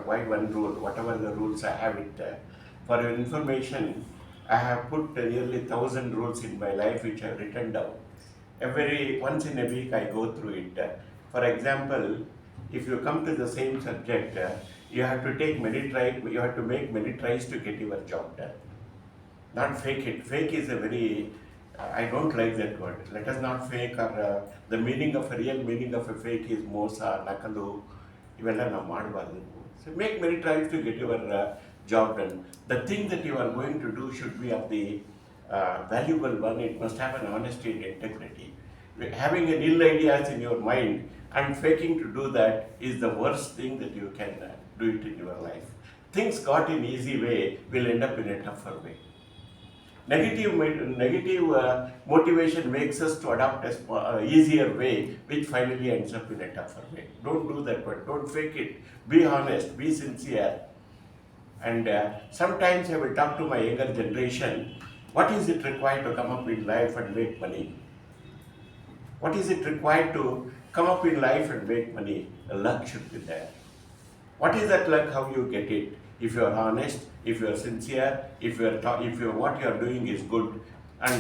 Why one rule? Whatever the rules, I have it. For your information, I have put nearly 1,000 rules in my life which I have written down. Once in a week I go through it. For example, if you come to the same subject, you have to take you have to make many tries to get your job done. not fake it. Fake is a very, I don't like that word. Let us not fake, or the meaning of a real meaning of a fake is mosa, nakalu, ಇವೆಲ್ಲ ನಾವು ಮಾಡಬಾರ್ದು. So make many tries to get your job done. The thing that you are going to do should be of the valuable one. It must have an honesty and integrity. Having an ill ideas in your mind and faking to do that is the worst thing that you can do it in your life. Things got in easy way will end up in a tougher way. Negative motivation makes us to adopt a easier way, which finally ends up in a tougher way. Don't do that one. Don't fake it. Be honest. Be sincere. And sometimes I will talk to my younger generation. What is it required to come up in life and make money? What is it required to come up in life and make money? Luck should be there. What is that luck? How you get it? If you are honest, if you are sincere, if what you are doing is good, and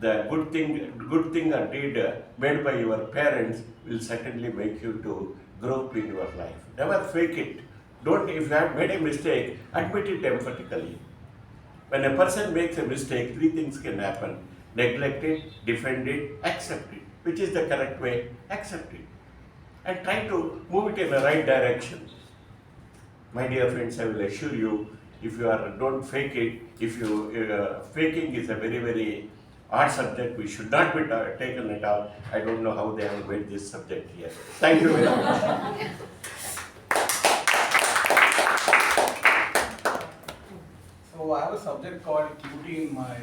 the good thing or deed made by your parents will certainly make you to grow up in your life. Never fake it. Don't. If you have made a mistake, admit it emphatically. When a person makes a mistake, three things can happen: neglect it, defend it, accept it. Which is the correct way? Accept it. And try to move it in the right direction. My dear friends, I will assure you, if you are, don't fake it. If you, faking is a very, very hard subject. We should not be taken at all. I don't know how they have made this subject here. Thank you very much. So I have a subject called QT in my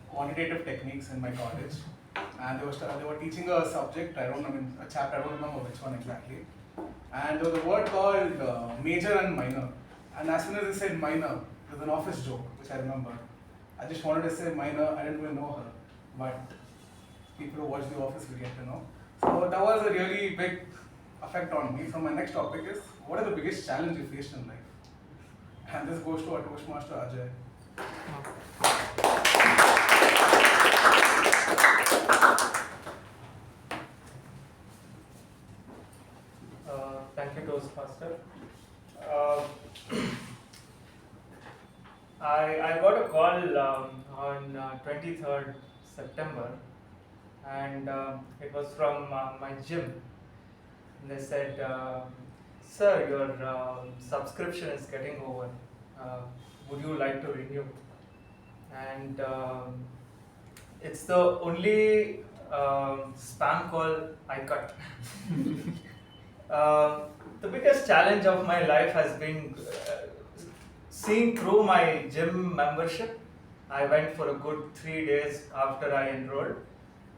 quantitative techniques in my college, and they were teaching a subject. A chapter. I don't remember which one exactly. And there was a word called major and minor. And as soon as they said minor, there's an office joke which I remember. I just wanted to say minor. I didn't even know her, but people who watch The Office will get to know. So that was a really big effect on me. So my next topic is, what are the biggest challenges you faced in life? And this goes to our Toastmaster Ajay. Thank you, Toastmaster. I got a call on 23rd September, and it was from my gym. They said, "Sir, your subscription is getting over. Would you like to renew?" And it's the only spam call I cut. The biggest challenge of my life has been seeing through my gym membership. I went for a good 3 days after I enrolled,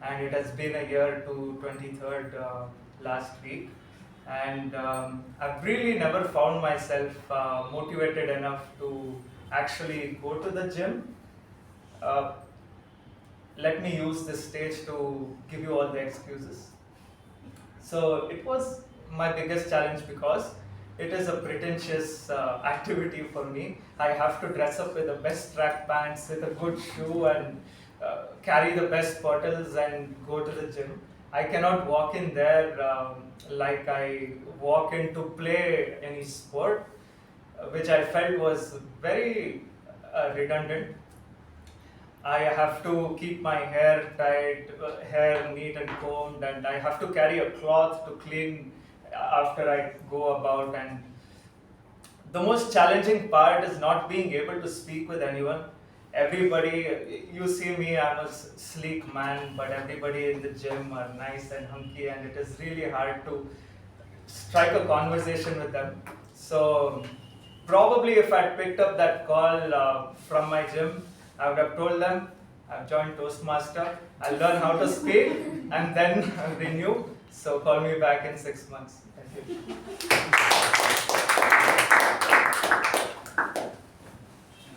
and it has been a year to 23rd last week. And I've really never found myself motivated enough to actually go to the gym. Let me use this stage to give you all the excuses. So it was my biggest challenge because it is a pretentious activity for me. I have to dress up with the best track pants, with a good shoe, and carry the best bottles and go to the gym. I cannot walk in there like I walk in to play any sport, which I felt was very redundant. I have to keep my hair tied, hair neat and combed, and I have to carry a cloth to clean after I go about. And the most challenging part is not being able to speak with anyone. Everybody, you see me, I'm a sleek man, but everybody in the gym are nice and hunky, and it is really hard to strike a conversation with them. So probably if I picked up that call from my gym, I would have told them, I've joined Toastmaster, I'll learn how to speak and then renew. So call me back in 6 months. Thank you.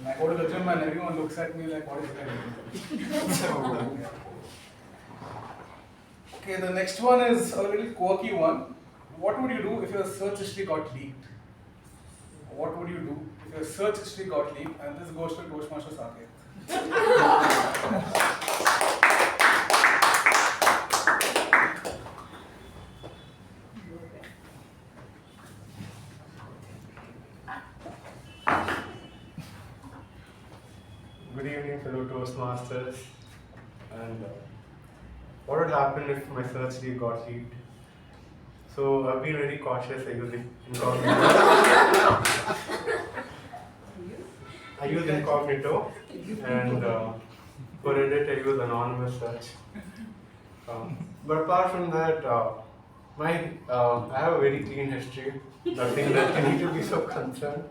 I go to the gym and everyone looks at me like, what is that? Okay, the next one is a little quirky one. What would you do if your search history got leaked? What would you do if your search history got leaked? And this goes to Toastmaster Saketh. Good evening, fellow Toastmasters, and what would happen if my search tree got leaked. So I've been very cautious. I use incognito. I use incognito, and for Reddit I use anonymous search. But apart from that, I have a very clean history. Nothing that you need to be so concerned.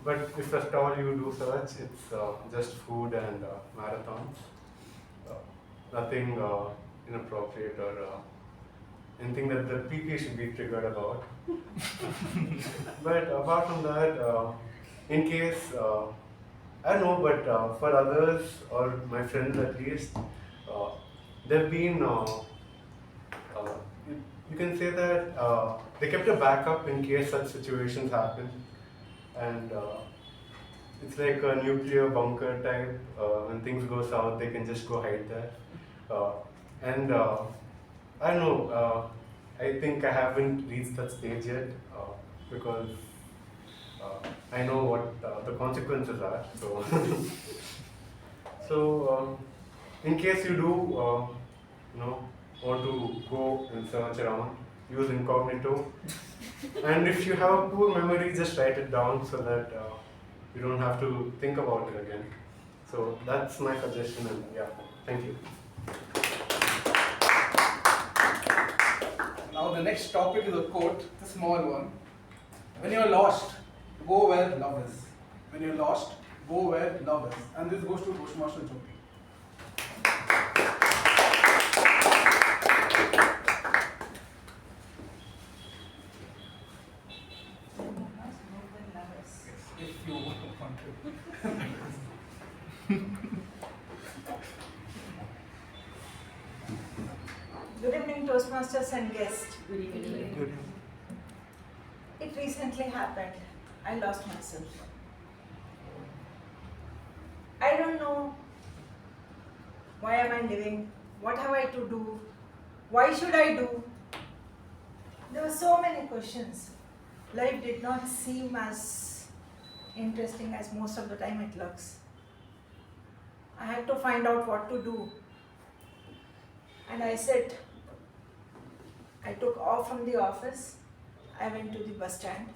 But if at all you do search, it's just food and marathons. Nothing inappropriate or anything that the PP should be triggered about. But apart from that, in case, I don't know, but for others or my friends at least, they've been, you can say that they kept a backup in case such situations happen. And it's like a nuclear bunker type. When things go south, they can just go hide there. And I don't know, I think I haven't reached that stage yet because I know what the consequences are. So, so in case you do, want to go and search around, use incognito. And if you have a poor memory, just write it down so that you don't have to think about it again. So that's my suggestion, and yeah, thank you. Now the next topic is a quote, a small one. When you're lost, go where love is. When you're lost, go where love is. And this goes to Toastmaster Jyothi. If you want to. Good evening, Toastmasters and guests. Good evening. Good. It recently happened. I lost myself. I don't know why am I living, what have I to do, why should I do? There were so many questions. Life did not seem as interesting as most of the time it looks. I had to find out what to do. And I said, I took off from the office. I went to the bus stand,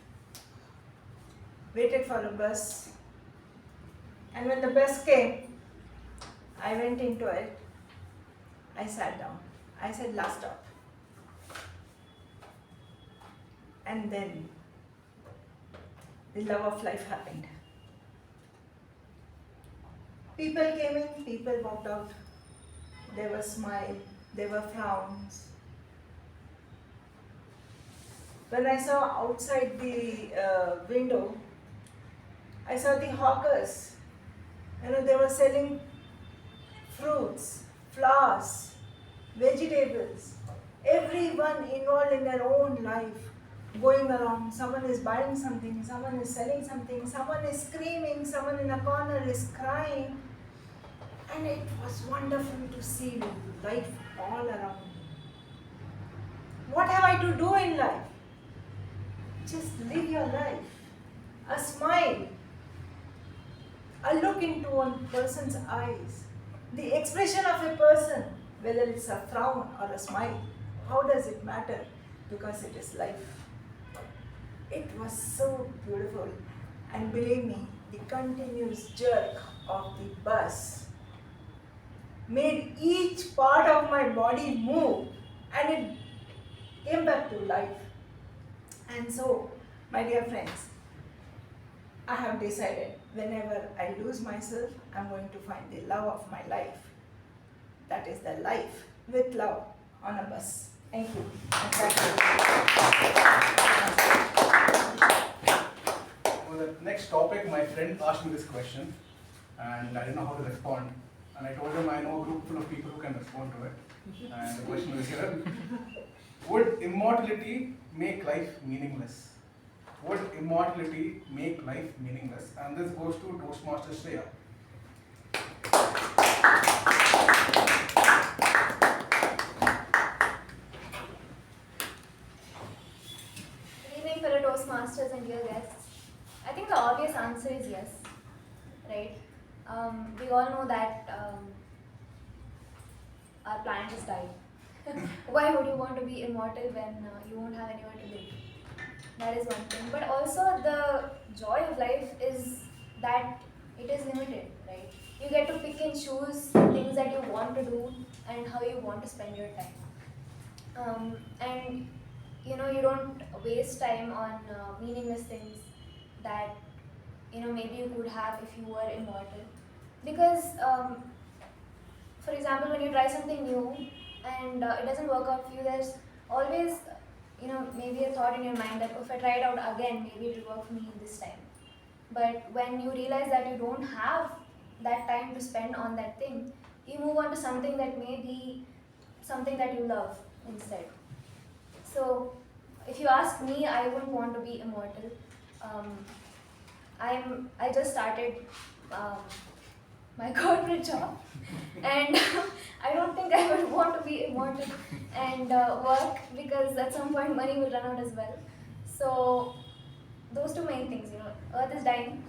waited for a bus, and when the bus came, I went into it. I sat down. I said, last stop. And then the love of life happened. People came in, people walked out. There were smiles, there were frowns. When I saw outside the window, I saw the hawkers. They were selling fruits, flowers, vegetables. Everyone involved in their own life, going around. Someone is buying something, someone is selling something, someone is screaming, someone in a corner is crying. And it was wonderful to see life all around me. What have I to do in life? Just live your life. A smile, a look into one person's eyes, the expression of a person, whether it's a frown or a smile, how does it matter? Because it is life. It was so beautiful. And believe me, the continuous jerk of the bus made each part of my body move, and it came back to life. And so, my dear friends, I have decided whenever I lose myself, I'm going to find the love of my life. That is the life with love on a bus. Thank you. For the next topic, my friend asked me this question, and I didn't know how to respond. And I told him I know a group full of people who can respond to it. And the question was here: would immortality make life meaningless? Would immortality make life meaningless? And this goes to Toastmaster Shreya. Good evening, fellow Toastmasters and dear guests. I think the obvious answer is yes, right? We all know our planet is dying. Why would you want to be immortal when you won't have anywhere to live? That is one thing. But also the joy of life is that it is limited, right? You get to pick and choose the things that you want to do and how you want to spend your time. And you know, you don't waste time on meaningless things that maybe you could have if you were immortal. Because for example, when you try something new and it doesn't work out for you, there's always maybe a thought in your mind that if I try it out again, maybe it will work for me this time. But when you realize that you don't have that time to spend on that thing, you move on to something that may be something that you love instead. So if you ask me, I wouldn't want to be immortal. I just started my corporate job, and I don't think I would want to be immortal and work, because at some point money will run out as well. So those two main things, Earth is dying,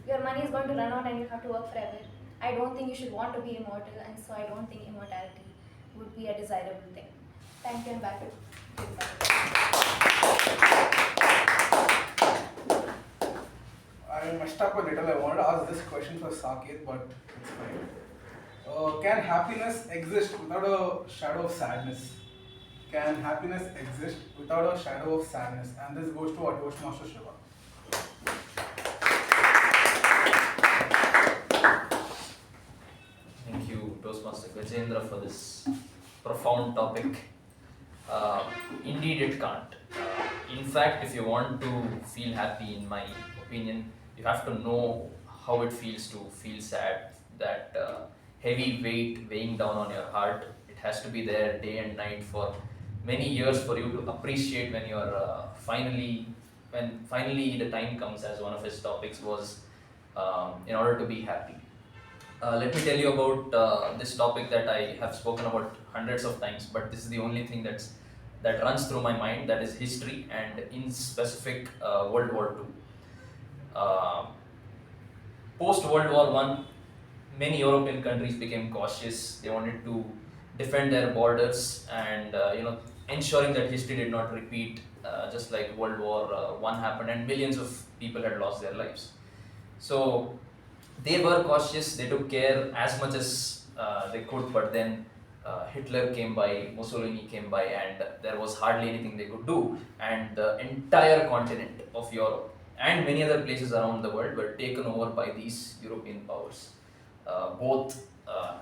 your money is going to run out, and you have to work forever. I don't think you should want to be immortal, and so I don't think immortality would be a desirable thing. Thank you, and back to I messed up a little. I wanted to ask this question for Saketh, but it's fine. Can happiness exist without a shadow of sadness? Can happiness exist without a shadow of sadness? And this goes to our Toastmaster Shiva. Thank you, Toastmaster Gajendra, for this profound topic. Indeed, it can't. In fact, if you want to feel happy, in my opinion, you have to know how it feels to feel sad. That heavy weight weighing down on your heart, it has to be there day and night for many years for you to appreciate when you're finally the time comes, as one of his topics was, in order to be happy. Let me tell you about this topic that I have spoken about hundreds of times, but this is the only thing that runs through my mind, that is history, and in specific World War II. Post World War I, many European countries became cautious. They wanted to defend their borders and ensuring that history did not repeat, just like World War I happened, and millions of people had lost their lives. So they were cautious. They took care as much as they could, but then Hitler came by, Mussolini came by, and there was hardly anything they could do, and the entire continent of Europe and many other places around the world were taken over by these European powers. Both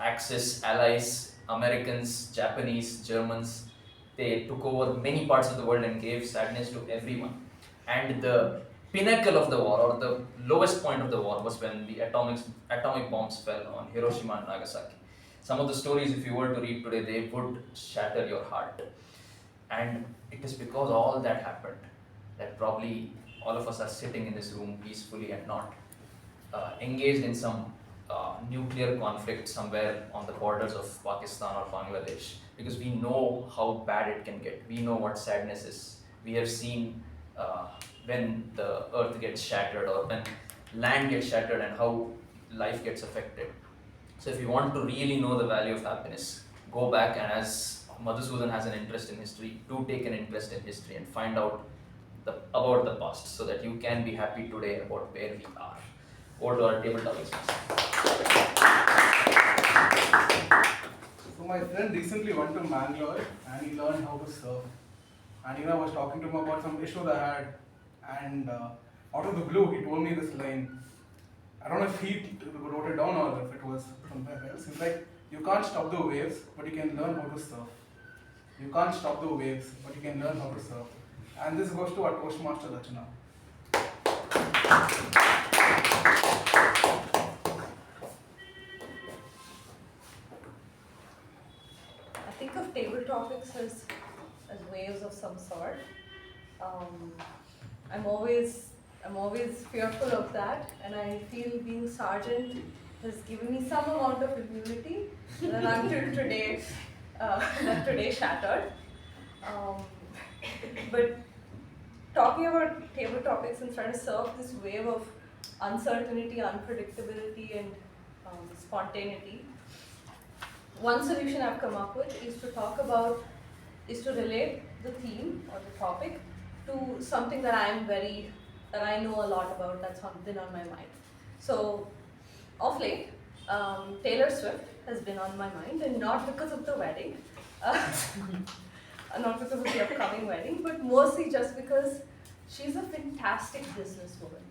Axis allies, Americans, Japanese, Germans, they took over many parts of the world and gave sadness to everyone. And the pinnacle of the war, or the lowest point of the war, was when the atomic bombs fell on Hiroshima and Nagasaki. Some of the stories, if you were to read today, they would shatter your heart. And it is because all that happened that probably all of us are sitting in this room peacefully and not engaged in some nuclear conflict somewhere on the borders of Pakistan or Bangladesh, because we know how bad it can get. We know what sadness is. We have seen when the earth gets shattered, or when land gets shattered, and how life gets affected. So if you want to really know the value of happiness, go back, and as Madhusudhan has an interest in history, do take an interest in history and find out about the past, so that you can be happy today about where we are. Over to our table topics. So my friend recently went to Mangalore and he learned how to surf. And I was talking to him about some issue that I had, and out of the blue he told me this line. I don't know if he wrote it down or if it was somewhere else. He's like, you can't stop the waves, but you can learn how to surf. You can't stop the waves, but you can learn how to surf. And this goes to our Toastmaster Rachana. I think of table topics as waves of some sort. I'm always fearful of that, and I feel being sergeant has given me some amount of immunity that until today, that today shattered. But talking about table topics and trying to surf this wave of uncertainty, unpredictability, and spontaneity, one solution I've come up with is to relate the theme or the topic to something that I know a lot about, that's been on my mind. So, of late, Taylor Swift has been on my mind, and not because of the wedding, not because of the upcoming wedding, but mostly just because she's a fantastic businesswoman.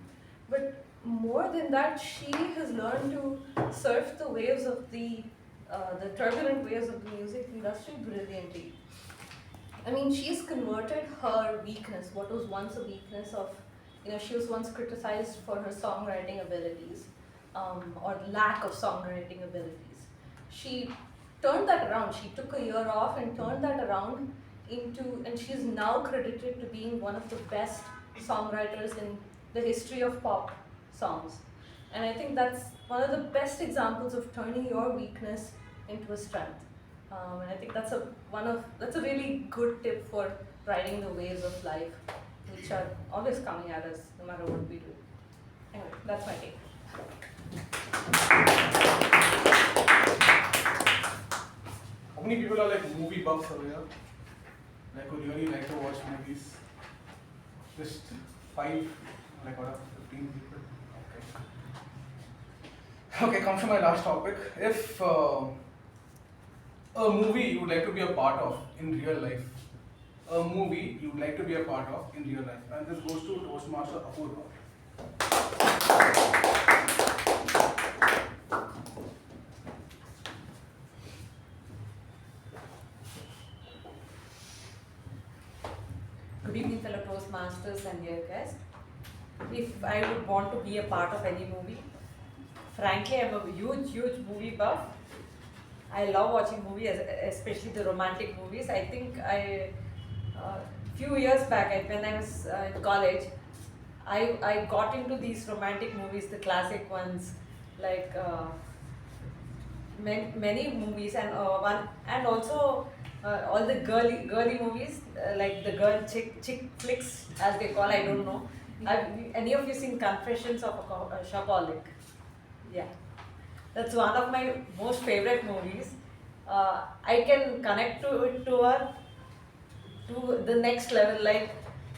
But more than that, she has learned to surf the waves of the turbulent waves of the music industry brilliantly. I mean, she's converted her weakness, what was once a weakness of, she was once criticized for her songwriting abilities, or lack of songwriting abilities. She turned that around. She took a year off and turned that around and she's now credited to being one of the best songwriters in the history of pop songs. And I think that's one of the best examples of turning your weakness into a strength. And I think that's a really good tip for riding the waves of life, which are always coming at us no matter what we do. Anyway, that's my take. How many people are like movie buffs over here? Like who really like to watch movies? Just 5, like out of 15 people. Okay, comes to my last topic. If a movie you would like to be a part of in real life, and this goes to Toastmaster Apoorva. Good evening, fellow Toastmasters and dear guests. If I would want to be a part of any movie, frankly, I'm a huge movie buff. I love watching movies, especially the romantic movies. I think few years back, when I was in college, I got into these romantic movies, the classic ones, like many movies, and also all the girly movies, like the girl chick flicks, as they call. I don't know. Any of you seen Confessions of a Shopaholic? Yeah, that's one of my most favorite movies. I can connect to it to the next level. Like,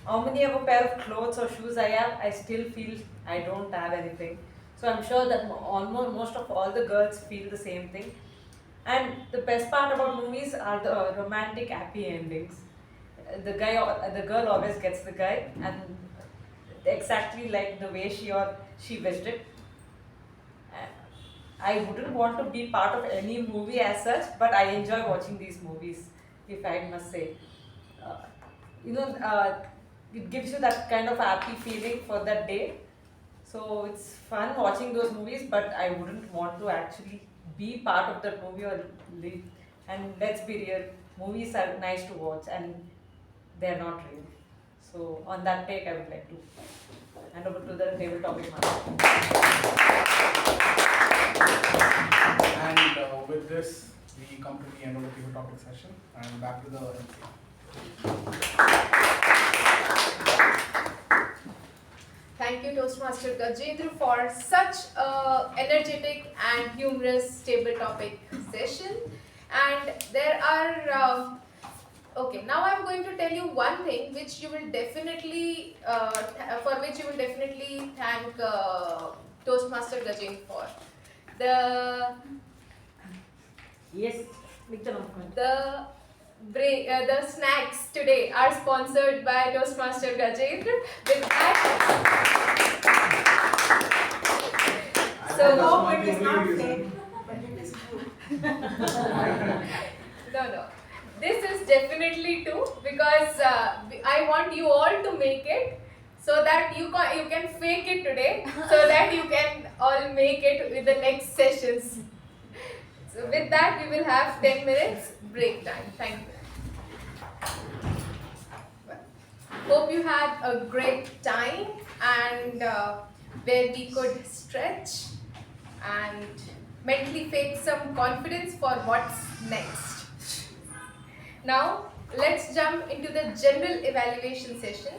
how many of a pair of clothes or shoes I have, I still feel I don't have anything. So I'm sure that most of all the girls feel the same thing. And the best part about movies are the romantic happy endings. The girl always gets the guy, and exactly like the way she wished it. I wouldn't want to be part of any movie as such, but I enjoy watching these movies, if I must say. It gives you that kind of happy feeling for that day. So it's fun watching those movies, but I wouldn't want to actually be part of that movie or live. And let's be real, movies are nice to watch and they're not real. So on that take, I would like to hand over to the table topic master. And with this, we come to the end of the table topic session and back to the MC. Thank you, Toastmaster Gajendra, for such a energetic and humorous table topic session. And there are okay. Now I'm going to tell you one thing which you will definitely thank Toastmaster Gajendra for. The snacks today are sponsored by Toastmaster Gajendra. With that, so hope it is not fake, but it is good. No. This is definitely true because I want you all to make it so that you can fake it today, so that you can all make it with the next sessions. So with that, we will have 10 minutes break time. Thank you. Hope you had a great time and where we could stretch and mentally fake some confidence for what's next. Now, let's jump into the general evaluation session,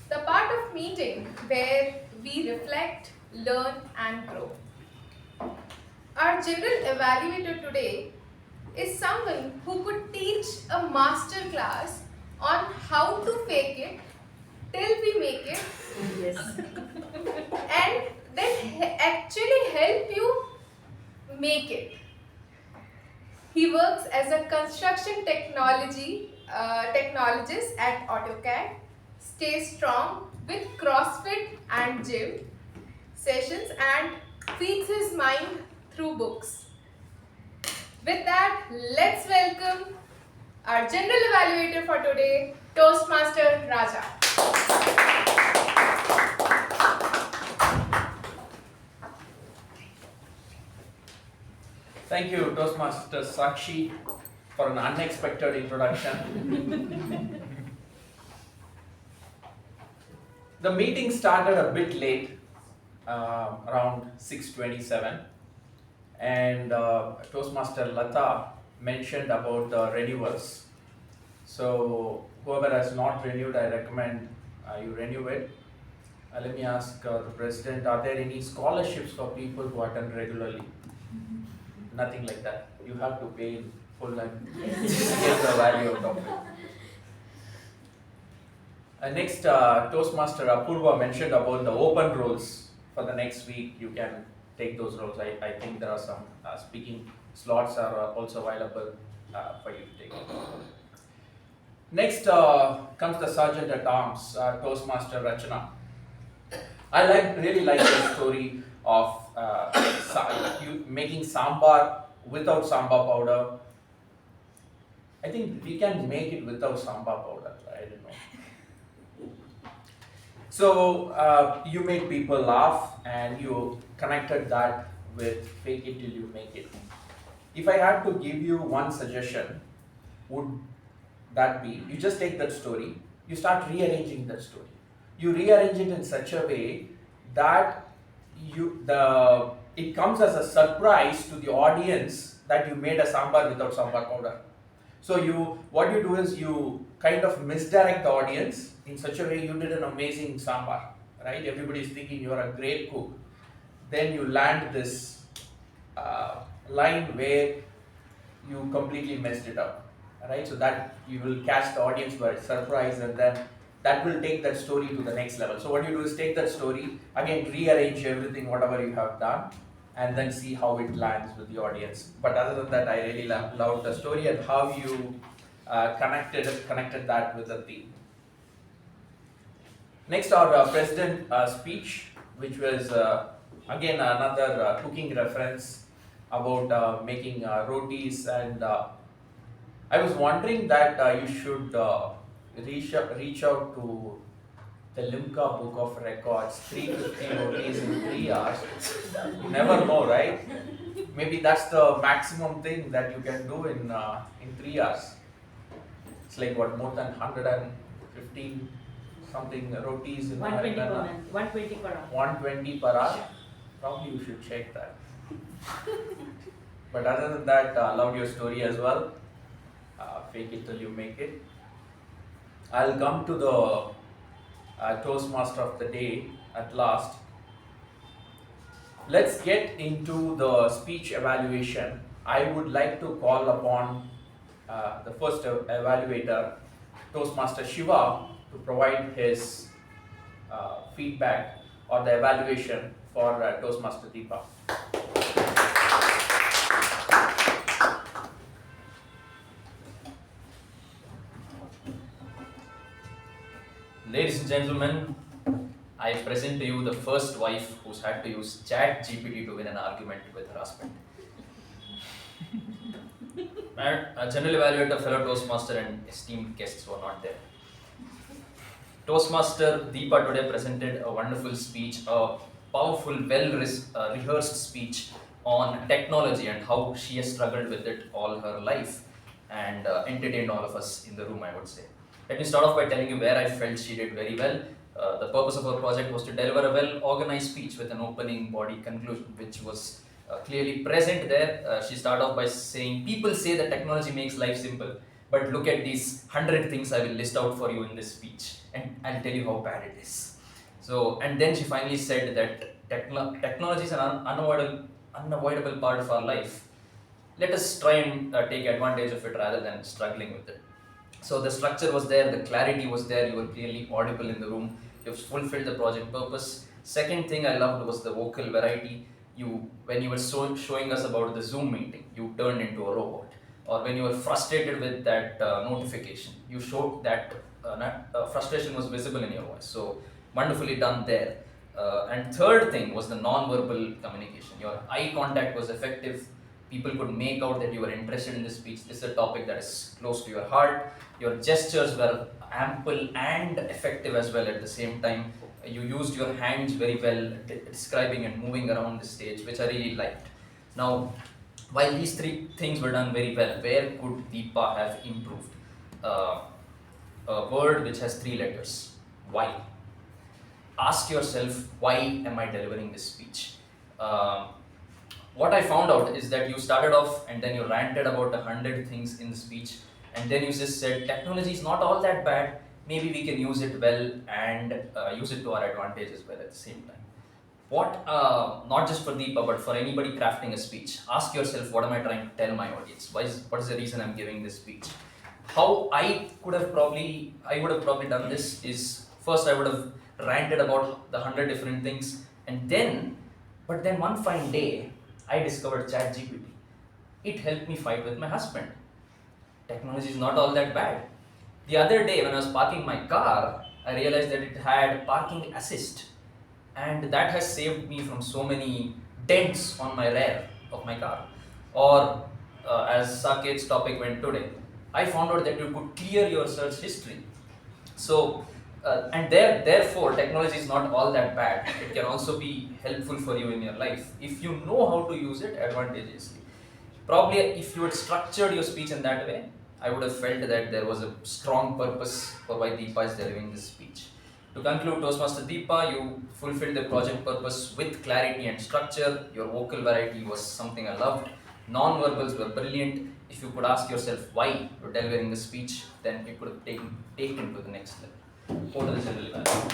the part of meeting where we reflect, learn and grow. Our general evaluator today is someone who could teach a master class on how to fake it till we make it. Yes. And then actually help you make it. He works as a construction technologist at AutoCAD, stays strong with CrossFit and gym sessions and feeds his mind through books. With that, let's welcome our general evaluator for today, Toastmaster Raja. Thank you, Toastmaster Sakshi, for an unexpected introduction. The meeting started a bit late, around 6:27, and Toastmaster Latha mentioned about the renewals. So whoever has not renewed, I recommend you renew it. Let me ask the President, are there any scholarships for people who attend regularly? Nothing like that. You have to pay in full and get the value out of it. Next, Toastmaster Apoorva mentioned about the open roles. For the next week, you can take those roles. I think there are some speaking slots are also available for you to take. Next comes the Sergeant at Arms, Toastmaster Rachana. I really like the story of you making sambar without sambar powder. I think we can make it without sambar powder. I don't know. So you made people laugh and you connected that with fake it till you make it. If I had to give you one suggestion, would that be you just take that story, you start rearranging that story. You rearrange it in such a way that it comes as a surprise to the audience that you made a sambar without sambar powder. So what you do is you kind of misdirect the audience in such a way you did an amazing sambar, right? Everybody is thinking you are a great cook. Then you land this line where you completely messed it up, right? So that you will catch the audience by surprise, and then that will take that story to the next level. So what you do is take that story, again rearrange everything, whatever you have done, and then see how it lands with the audience. But other than that, I really loved the story and how you connected that with the theme. Next, our President speech, which was again another cooking reference about making rotis, and I was wondering that you should reach out to the Limca Book of Records, 350 rotis in 3 hours. You never know, right? Maybe that's the maximum thing that you can do in 3 hours. It's like what, more than 115 something rotis in 120 per month, 120 per hour. 120 per hour. Probably you should check that. But other than that, loved your story as well. Fake it till you make it. I'll come to the Toastmaster of the day at last. Let's get into the speech evaluation. I would like to call upon the first evaluator, Toastmaster Shiva, to provide his feedback or the evaluation for Toastmaster Deepa. Ladies and gentlemen, I present to you the first wife who's had to use Chat GPT to win an argument with her husband. A general evaluator, fellow Toastmaster, and esteemed guests who are not there. Toastmaster Deepa today presented a wonderful speech, a powerful, well-rehearsed speech on technology and how she has struggled with it all her life and entertained all of us in the room, I would say. Let me start off by telling you where I felt she did very well. The purpose of her project was to deliver a well-organized speech with an opening body conclusion, which was clearly present there. She started off by saying, people say that technology makes life simple, but look at these 100 things I will list out for you in this speech, and I'll tell you how bad it is. So, and then she finally said that technology is an unavoidable part of our life. let us try and take advantage of it rather than struggling with it. So the structure was there, the clarity was there, you were clearly audible in the room, you've fulfilled the project purpose. Second thing I loved was the vocal variety. When you were showing us about the Zoom meeting, you turned into a robot. Or when you were frustrated with that notification, you showed that frustration was visible in your voice. So wonderfully done there. And third thing was the non-verbal communication. Your eye contact was effective. People could make out that you were interested in the speech. This is a topic that is close to your heart. Your gestures were ample and effective as well at the same time. You used your hands very well, describing and moving around the stage, which I really liked. Now, while these three things were done very well, where could Deepa have improved? A word which has 3 letters. Why? Ask yourself, why am I delivering this speech? What I found out is that you started off and then you ranted about 100 things in the speech, and then you just said, technology is not all that bad, maybe we can use it well and use it to our advantage as well at the same time. What, not just for Deepa, but for anybody crafting a speech, ask yourself, what am I trying to tell my audience? What is the reason I'm giving this speech? How I would have probably done this is, first I would have ranted about the 100 different things, but then one fine day, I discovered ChatGPT. It helped me fight with my husband. Technology is not all that bad. The other day when I was parking my car, I realized that it had parking assist, and that has saved me from so many dents on my rear of my car. Or as Saketh's topic went today, I found out that you could clear your search history. So, therefore, technology is not all that bad. It can also be helpful for you in your life if you know how to use it advantageously. Probably, if you had structured your speech in that way, I would have felt that there was a strong purpose for why Deepa is delivering this speech. To conclude, Toastmaster Deepa, you fulfilled the project purpose with clarity and structure. Your vocal variety was something I loved. Non-verbals were brilliant. If you could ask yourself why you're delivering the speech, then it could have taken to the next level. Over to the general evaluation.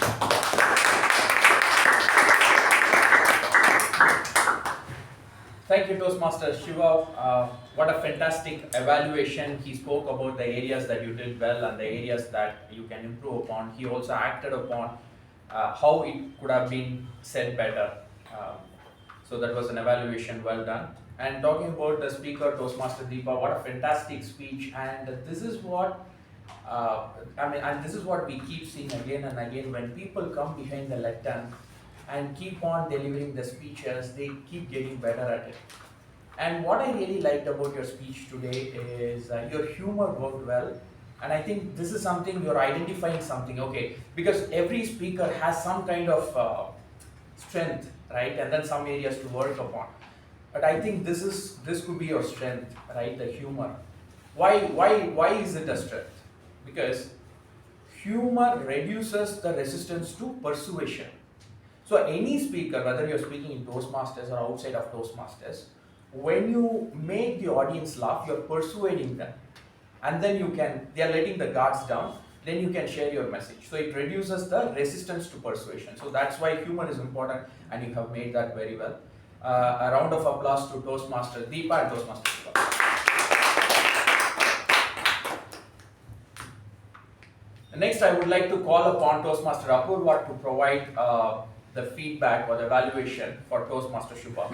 Thank you, Toastmaster Shiva. What a fantastic evaluation. He spoke about the areas that you did well and the areas that you can improve upon. He also acted upon how it could have been said better. So that was an evaluation well done. And talking about the speaker, Toastmaster Deepa, what a fantastic speech. And this is what this is what we keep seeing again and again. When people come behind the lectern and keep on delivering the speeches, they keep getting better at it. And what I really liked about your speech today is your humor worked well. And I think this is something you're identifying something, okay? Because every speaker has some kind of strength, right? And then some areas to work upon. But I think this could be your strength, right? The humor. Why is it a strength? Because humor reduces the resistance to persuasion. So any speaker, whether you're speaking in Toastmasters or outside of Toastmasters, when you make the audience laugh, you're persuading them. And then they are letting the guards down, then you can share your message. So it reduces the resistance to persuasion. So that's why humor is important, and you have made that very well. A round of applause to Toastmaster Deepa and Toastmaster Shuba. Next, I would like to call upon Toastmaster Apoorva to provide the feedback or the evaluation for Toastmaster Shuba.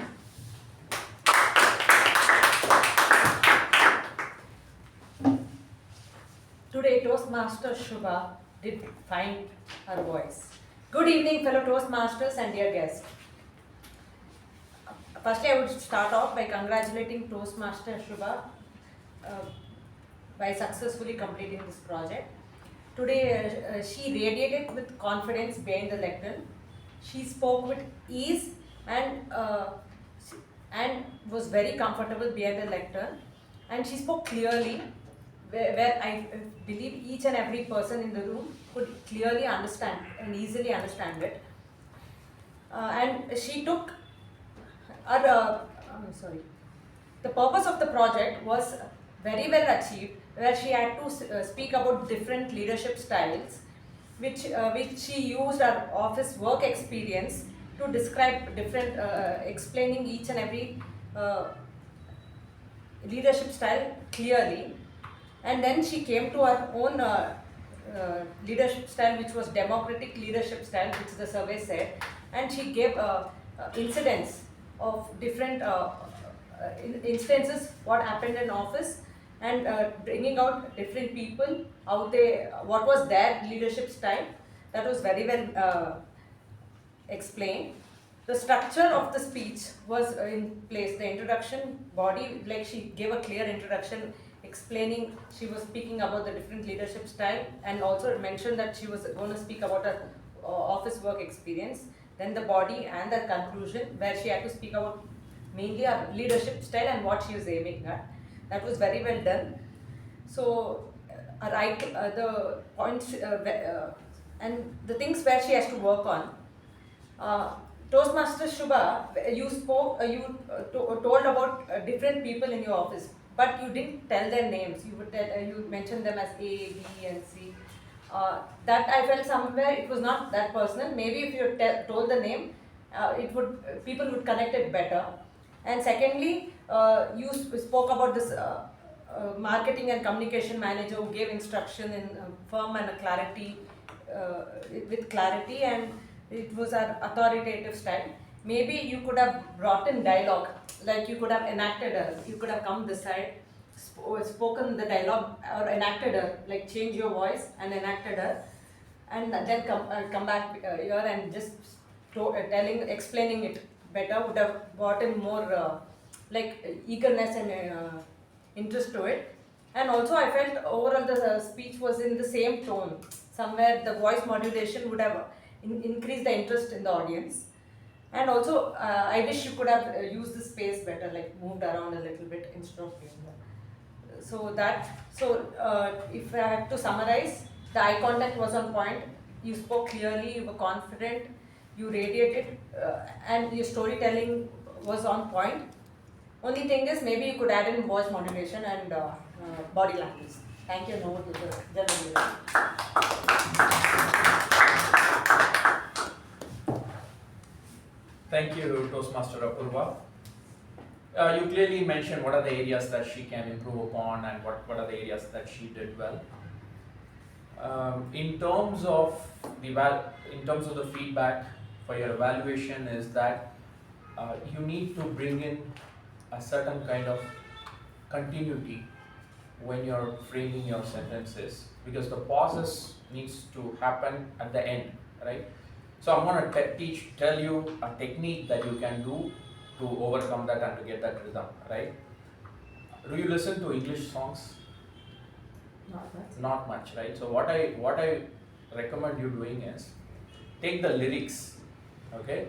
Today, Toastmaster Shuba did find her voice. Good evening, fellow Toastmasters and dear guests. Firstly, I would start off by congratulating Toastmaster Shuba by successfully completing this project. Today, she radiated with confidence behind the lectern. She spoke with ease and was very comfortable behind the lectern. And she spoke clearly, where I believe each and every person in the room could clearly understand and easily understand it. And she took the purpose of the project was very well achieved, where she had to speak about different leadership styles, which she used her office work experience to describe different, explaining each and every leadership style clearly, and then she came to her own leadership style, which was democratic leadership style, which the survey said, and she gave incidents of different instances what happened in office, and bringing out different people, how they, what was their leadership style. That was very well explained. The structure of the speech was in place. The introduction body, like she gave a clear introduction explaining, she was speaking about the different leadership style, and also mentioned that she was going to speak about her office work experience. Then the body and the conclusion, where she had to speak about mainly her leadership style and what she was aiming at. That was very well done. So, the points and the things where she has to work on. Toastmasters Shuba, you spoke, told about different people in your office, but you didn't tell their names. You would tell, you mentioned them as A, B, and C. That I felt somewhere it was not that personal. Maybe if you told the name, it would, people would connect it better. And secondly, you spoke about this marketing and communication manager who gave instruction in firm and clarity, with clarity, and it was an authoritative style. Maybe you could have brought in dialogue, like you could have enacted her, you could have come this side, spoken the dialogue or enacted her, like change your voice and enacted her, and then come back here and just explaining it better, would have brought in more like eagerness and interest to it. And also I felt overall the speech was in the same tone. Somewhere the voice modulation would have increased the interest in the audience. And also I wish you could have used the space better, like moved around a little bit instead of doing that. So if I have to summarize, the eye contact was on point, you spoke clearly, you were confident, you radiated, and your storytelling was on point. Only thing is, maybe you could add in voice modulation and body language. Thank you. Over to the general. Thank you, Toastmaster Apoorva. You clearly mentioned what are the areas that she can improve upon and what are the areas that she did well. In terms of the feedback for your evaluation is that you need to bring in a certain kind of continuity when you're framing your sentences, because the pauses needs to happen at the end, right? So I'm going to tell you a technique that you can do to overcome that and to get that rhythm, right? Do you listen to English songs? Not much. Not much, right? So what I recommend you doing is take the lyrics, okay,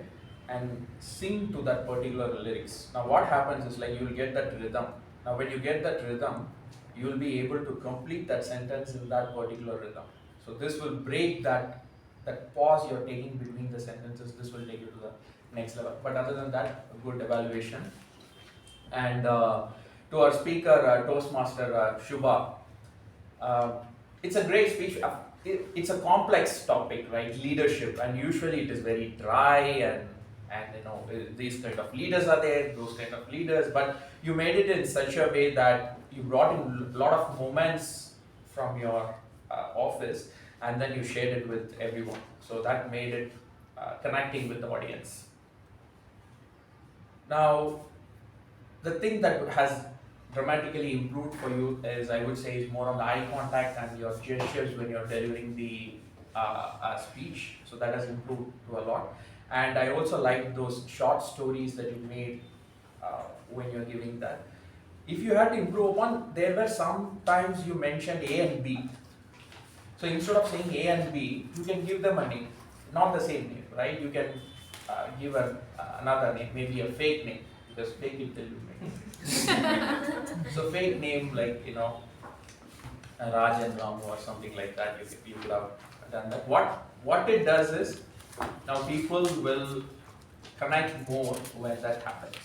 and sing to that particular lyrics. Now what happens is, like, you will get that rhythm. Now when you get that rhythm, you will be able to complete that sentence in that particular rhythm. So this will break that pause you're taking between the sentences. This will take you to the next level. But other than that, a good evaluation. And to our speaker, Toastmaster Shuba, it's a great speech. It's a complex topic, right? Leadership, and usually it is very dry and you know, these kind of leaders are there, those kind of leaders, but you made it in such a way that you brought in a lot of moments from your office, and then you shared it with everyone. So that made it connecting with the audience. Now, the thing that has dramatically improved for you is, I would say, is more on the eye contact and your gestures when you're delivering the speech. So that has improved to a lot. And I also like those short stories that you made when you're giving that. If you had to improve upon, there were some times you mentioned A and B. So instead of saying A and B, you can give them a name, not the same name, right? You can give another name, maybe a fake name, because fake it till you make it. So fake name, like, you know, Gajendra or something like that, you could have done that. What it does is, now people will connect more when that happens.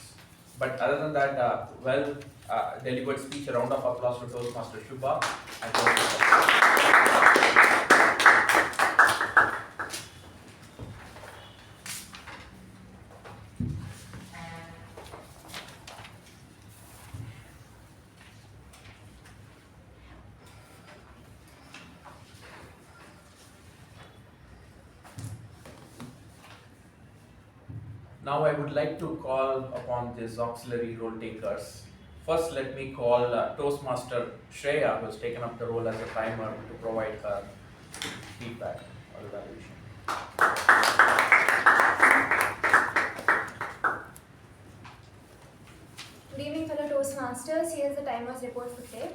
But other than that, well delivered speech. A round of applause to Toastmaster Shuba. Now I would like to call upon these auxiliary role takers. First, let me call Toastmaster Shreya, who has taken up the role as a timer to provide her feedback or evaluation. Good evening, fellow Toastmasters. Here's the timer's report for today.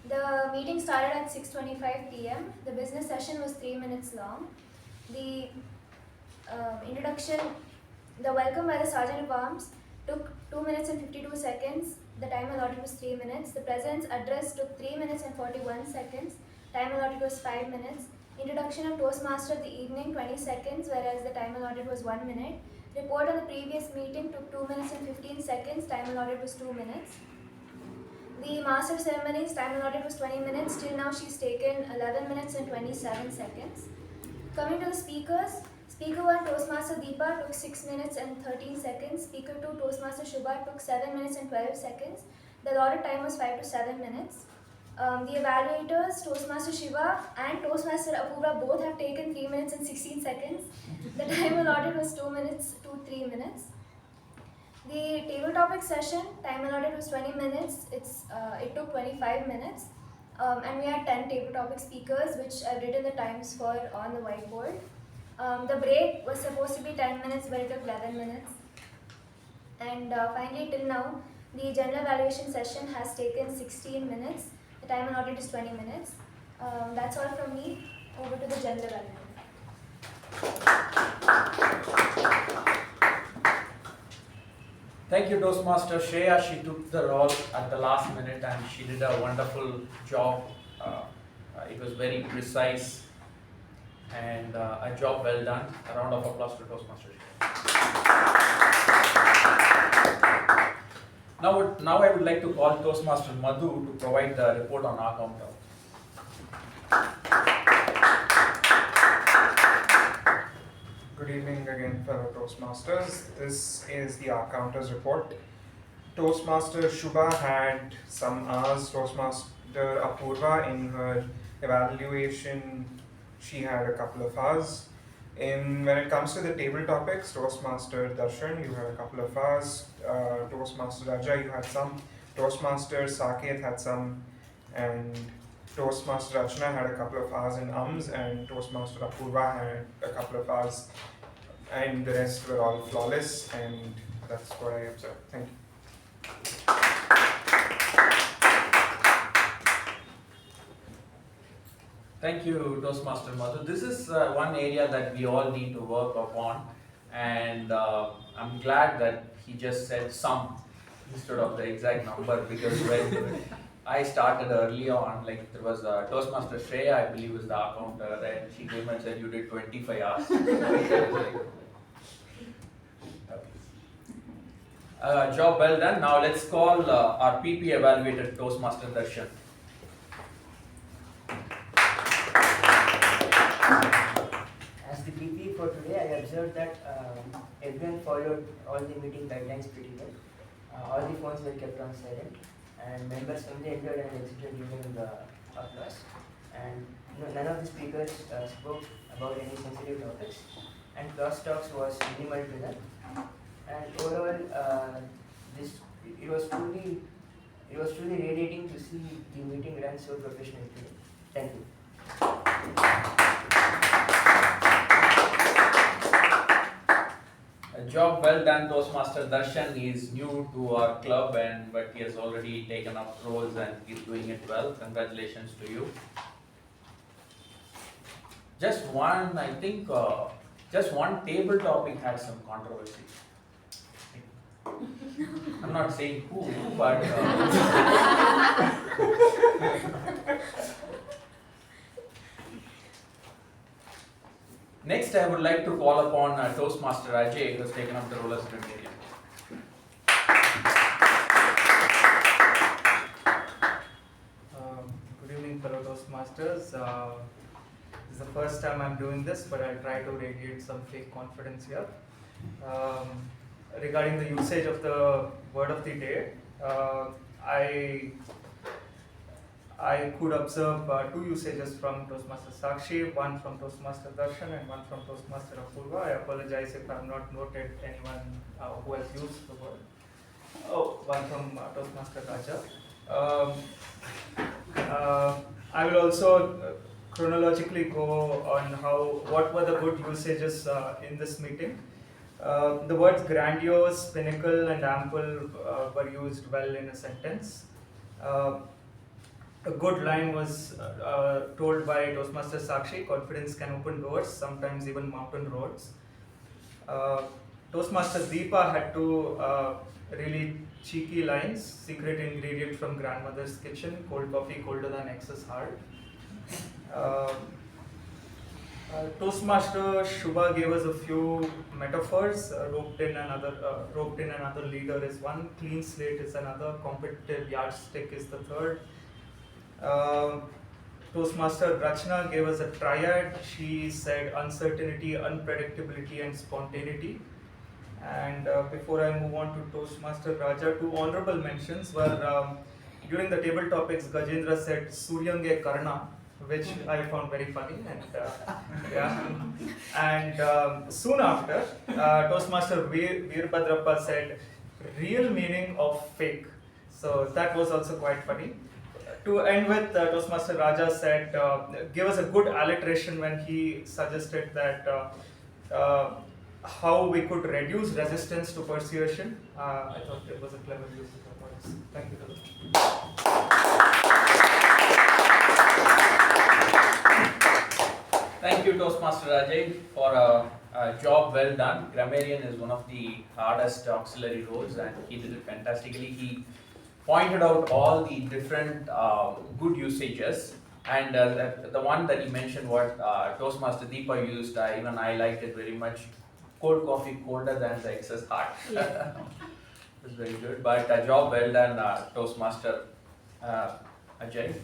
The meeting started at 6:25 p.m. The business session was 3 minutes long. The introduction, the welcome by the Sergeant of Arms took 2 minutes and 52 seconds. The time allotted was 3 minutes. The President's address took 3 minutes and 41 seconds. Time allotted was 5 minutes. Introduction of Toastmaster of the evening, 20 seconds, whereas the time allotted was 1 minute. Report on the previous meeting took 2 minutes and 15 seconds. Time allotted was 2 minutes. The Master of Ceremonies, time allotted was 20 minutes. Till now, she's taken 11 minutes and 27 seconds. Coming to the speakers, Speaker 1, Toastmaster Deepa, took 6 minutes and 13 seconds. Speaker 2, Toastmaster Shuba, took 7 minutes and 12 seconds. The allotted time was 5 to 7 minutes. The evaluators, Toastmaster Shiva and Toastmaster Apoorva, both have taken 3 minutes and 16 seconds. The time allotted was 2 minutes to 3 minutes. The table topic session, time allotted was 20 minutes. It took 25 minutes. And we had 10 table topic speakers, which I've written the times for on the whiteboard. The break was supposed to be 10 minutes, but it took 11 minutes. And finally, till now, the general evaluation session has taken 16 minutes. The time allotted is 20 minutes. That's all from me. Over to the general evaluation. Thank you, Toastmaster Shreya. She took the role at the last minute and she did a wonderful job. It was very precise and a job well done. A round of applause to Toastmaster Shreya. Now I would like to call Toastmaster Madhu to provide the report on our counter. Good evening again, fellow Toastmasters. This is the R Counters report. Toastmaster Shuba had some R's. Toastmaster Apoorva, in her evaluation, she had a couple of R's. When it comes to the table topics, Toastmaster Darshan, you had a couple of R's. Toastmaster Ajay, you had some. Toastmaster Saketh had some. And Toastmaster Rachana had a couple of R's and ums, and Toastmaster Apoorva had a couple of R's, and the rest were all flawless, and that's what I observed. Thank you. Thank you, Toastmaster Madhu. This is one area that we all need to work upon, and I'm glad that he just said some instead of the exact number, because when I started early on, like there was Toastmaster Shreya, I believe was the counter, and she came and said you did 25 hours. Job well done. Now let's call our PP evaluator, Toastmaster Darshan. As the PP for today, I observed that everyone followed all the meeting guidelines pretty well. All the phones were kept on silent, and members only entered and exited during the applause. And none of the speakers spoke about any sensitive topics, and cross talks was minimal to them. And overall, it was truly radiating to see the meeting run so professionally. Thank you. A job well done, Toastmaster Darshan. He is new to our club, but he has already taken up roles and is doing it well. Congratulations to you. Just one table topic had some controversy. I'm not saying who, but next I would like to call upon Toastmaster Ajay, who has taken up the role as Grammarian. Good evening, fellow Toastmasters. This is the first time I'm doing this, but I'll try to radiate some fake confidence here. Regarding the usage of the word of the day, I could observe two usages from Toastmaster Sakshi, one from Toastmaster Darshan and one from Toastmaster Apoorva. I apologize if I have not noted anyone who has used the word. Oh, one from Toastmaster Raja. I will also chronologically go on what were the good usages in this meeting. The words grandiose, pinnacle, and ample were used well in a sentence. A good line was told by Toastmaster Sakshi: confidence can open doors, sometimes even mountain roads. Toastmaster Deepa had two really cheeky lines: secret ingredient from grandmother's kitchen, cold coffee colder than excess heart. Toastmaster Shuba gave us a few metaphors. Roped in another leader is one, clean slate is another, competitive yardstick is the third. Toastmaster Rachana gave us a triad. She said uncertainty, unpredictability, and spontaneity. And before I move on to Toastmaster Raja, two honorable mentions were during the table topics, Gajendra said Suryange Karna, which I found very funny, and soon after, Toastmaster Veerabhadrappa said real meaning of fake. So that was also quite funny. To end with, Toastmaster Raja said, give us a good alliteration when he suggested that how we could reduce resistance to persuasion. I thought it was a clever use of the words. Thank you. Thank you, Toastmaster Ajay, for a job well done. Grammarian is one of the hardest auxiliary roles, and he did it fantastically. He pointed out all the different good usages, and the one that he mentioned, what Toastmaster Deepa used, even I liked it very much. Cold coffee colder than the excess heart. Yeah. It was very good, but a job well done, Toastmaster Ajay.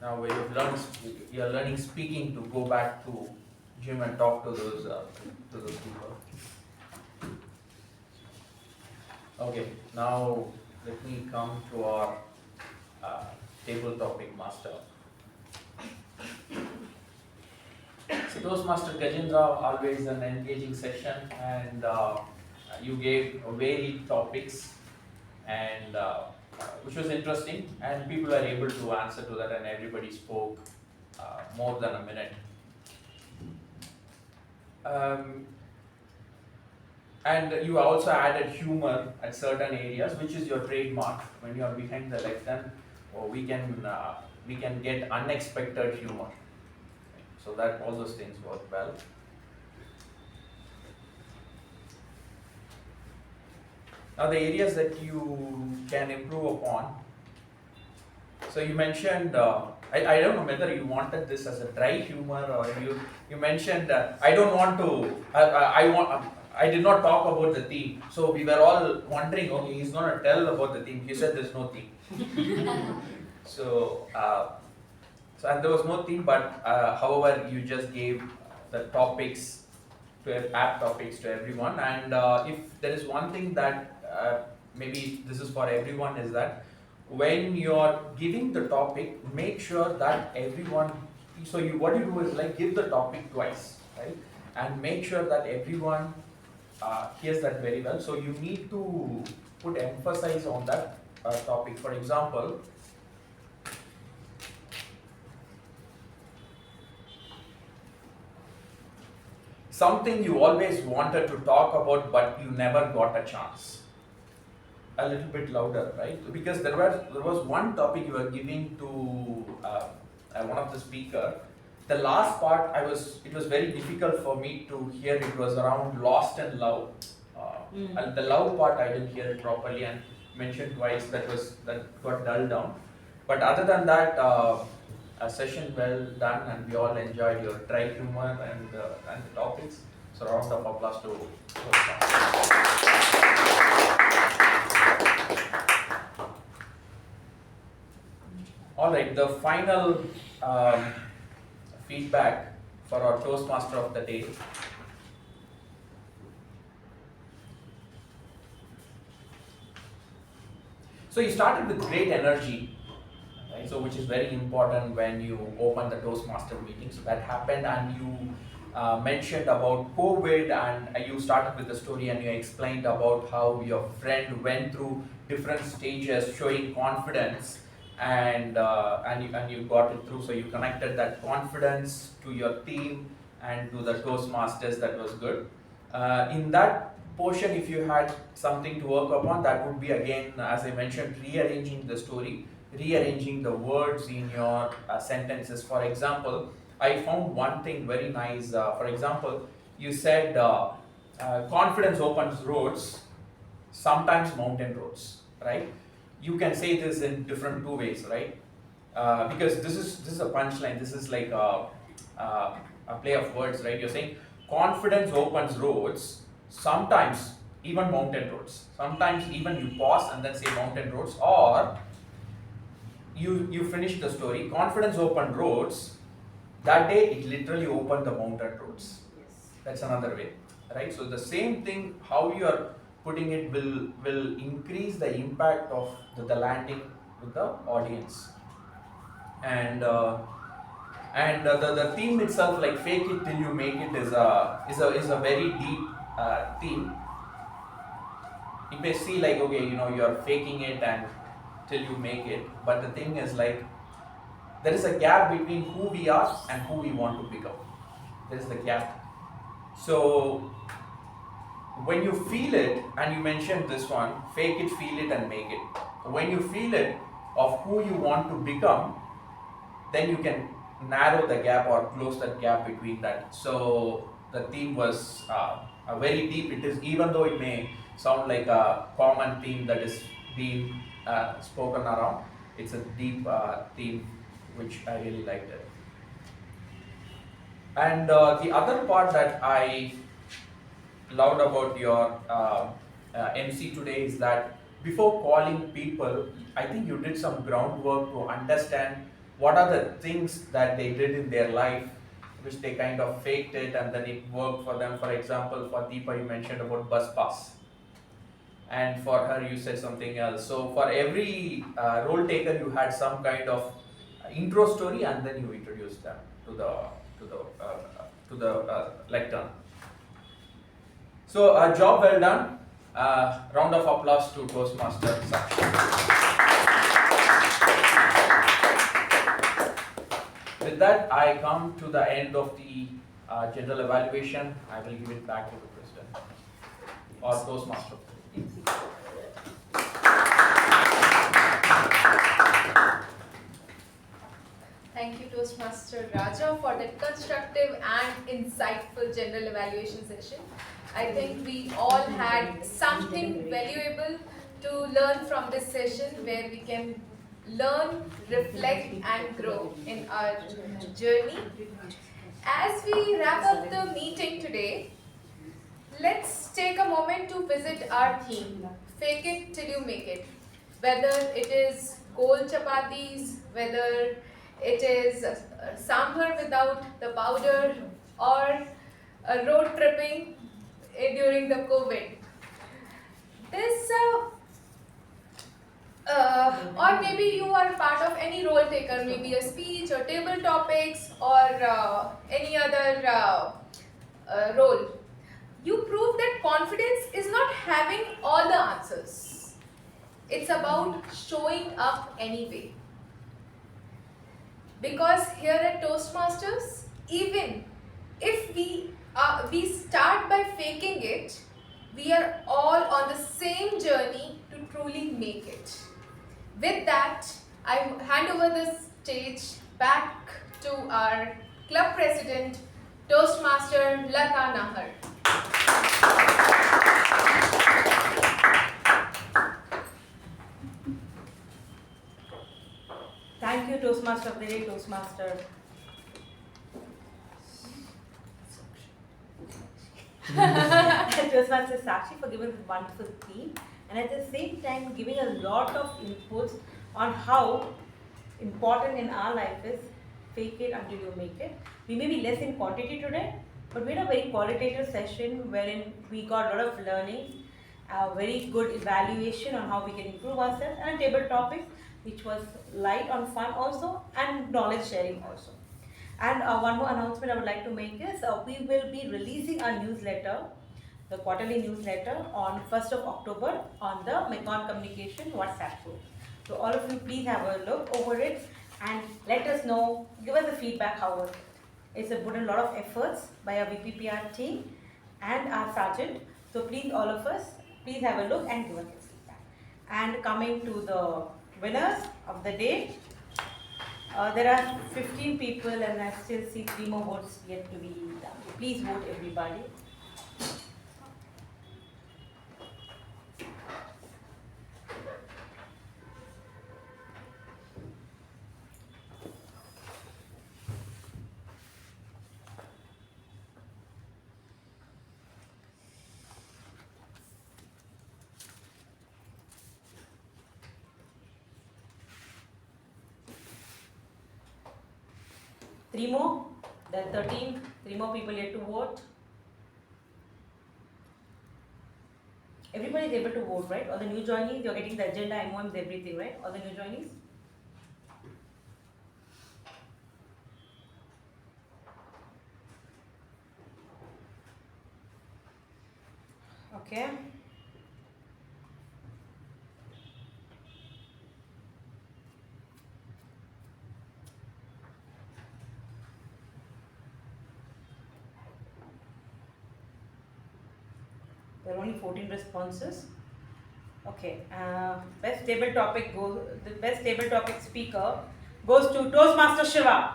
Now you are learning speaking to go back to gym and talk to those people. Okay, now let me come to our table topic master. So Toastmaster Gajendra, always an engaging session, and you gave varied topics, and which was interesting, and people were able to answer to that, and everybody spoke more than a minute. And you also added humor at certain areas, which is your trademark. When you are behind the lectern, we can get unexpected humor. So that all those things work well. Now the areas that you can improve upon. So you mentioned, I don't know whether you wanted this as a dry humor, or you mentioned, I don't want to, I did not talk about the theme. So we were all wondering, okay, he's going to tell about the theme. He said there's no theme. So and there was no theme, but however, you just gave the topics app topics to everyone. And if there is one thing that maybe this is for everyone, is that when you're giving the topic, make sure that everyone, so what you do is like give the topic twice, right? And make sure that everyone hears that very well. So you need to put emphasis on that topic. For example, something you always wanted to talk about but you never got a chance. A little bit louder, right? Because there was one topic you were giving to one of the speaker. The last part, it was very difficult for me to hear. It was around lost and love. And the love part I didn't hear it properly, and mentioned twice. That got dulled down. But other than that, a session well done, and we all enjoyed your dry humor and the topics. So round of applause to all right, the final feedback for our Toastmaster of the day. So you started with great energy, right? So which is very important when you open the Toastmaster meeting. So that happened, and you mentioned about COVID, and you started with the story, and you explained about how your friend went through different stages showing confidence, and you got it through. So you connected that confidence to your team and to the Toastmasters. That was good. In that portion, if you had something to work upon, that would be, again, as I mentioned, rearranging the story, rearranging the words in your sentences. For example, I found one thing very nice. For example, you said confidence opens roads, sometimes mountain roads, right? You can say this in different two ways, right? Because this is a punchline. This is like a play of words, right? You're saying confidence opens roads, sometimes even mountain roads. Sometimes even you pause and then say mountain roads, or you finish the story. Confidence opened roads. That day it literally opened the mountain roads. That's another way, right? So the same thing, how you are putting it will increase the impact of the landing with the audience. And the theme itself, like fake it till you make it, is a very deep theme. You may see like, okay, you are faking it and till you make it, but the thing is like, there is a gap between who we are and who we want to become. There is the gap. So when you feel it, and you mentioned this one, fake it, feel it, and make it. When you feel it of who you want to become, then you can narrow the gap or close that gap between that. So the theme was a very deep. It is, even though it may sound like a common theme that is being spoken around, it's a deep theme which I really liked it. And the other part that I loved about your MC today is that before calling people, I think you did some groundwork to understand what are the things that they did in their life which they kind of faked it and then it worked for them. For example, for Deepa, you mentioned about bus pass, and for her you said something else. So for every role taker, you had some kind of intro story, and then you introduced them to the lectern. So job well done. Round of applause to Toastmaster Sakshi. With that, I come to the end of the general evaluation. I will give it back to the President or Toastmaster. Thank you, Toastmaster Raja, for that constructive and insightful general evaluation session. I think we all had something valuable to learn from this session, where we can learn, reflect, and grow in our journey. As we wrap up the meeting today, let's take a moment to visit our theme, fake it till you make it. Whether it is cold chapatis, whether it is sambar without the powder, or road tripping during the COVID. This or maybe you are part of any role taker, maybe a speech or table topics or any other role. You prove that confidence is not having all the answers. It's about showing up anyway. Because here at Toastmasters, even if we start by faking it, we are all on the same journey to truly make it. With that, I hand over the stage back to our club president, Toastmaster Latha. Thank you, Toastmaster of the Day, Toastmaster. Toastmaster Sakshi for giving this wonderful theme, and at the same time giving a lot of inputs on how important in our life is fake it until you make it. We may be less in quantity today, but we had a very qualitative session wherein we got a lot of learning, a very good evaluation on how we can improve ourselves, and a table topic which was light on fun also and knowledge sharing also. And one more announcement I would like to make is we will be releasing our newsletter, the quarterly newsletter, on 1st of October on the Mekon Communication WhatsApp group. So all of you please have a look over it and let us know, give us the feedback how was it. It's put in a lot of efforts by our VPPR team and our sergeant. So please all of us, please have a look and give us your feedback. And coming to the winners of the day, there are 15 people and I still see 3 more votes yet to be done. Please vote everybody. Three more, there are 13, 3 more people yet to vote. Everybody is able to vote, right? All the new joinees, you're getting the agenda, MOMs, everything, right? All the new joinees? Okay. There are only 14 responses. Okay. Best table topic goes. The best table topic speaker goes to Toastmaster Shiva.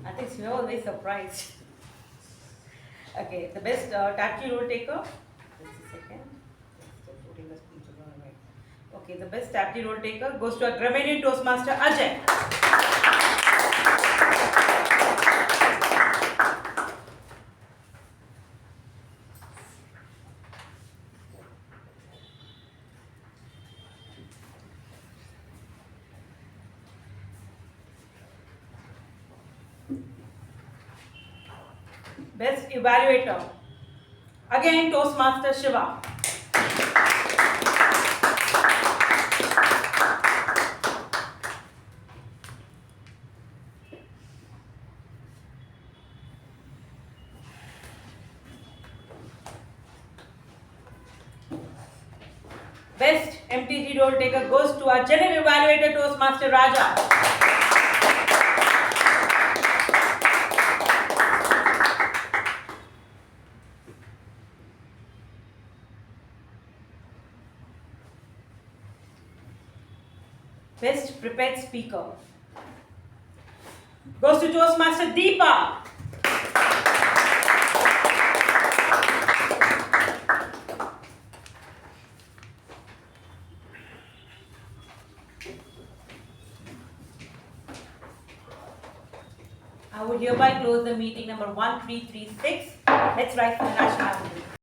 I think Shiva was very surprised. Okay, the best TAPG role taker. Okay, the best TAPG role taker goes to a Grammarian Toastmaster Ajay. Best Evaluator, again Toastmaster Shiva. Best MTG role taker goes to our General Evaluator Toastmaster Raja. Best prepared speaker goes to Toastmaster Deepa. I would hereby close the meeting number 1336. Let's rise for the national anthem.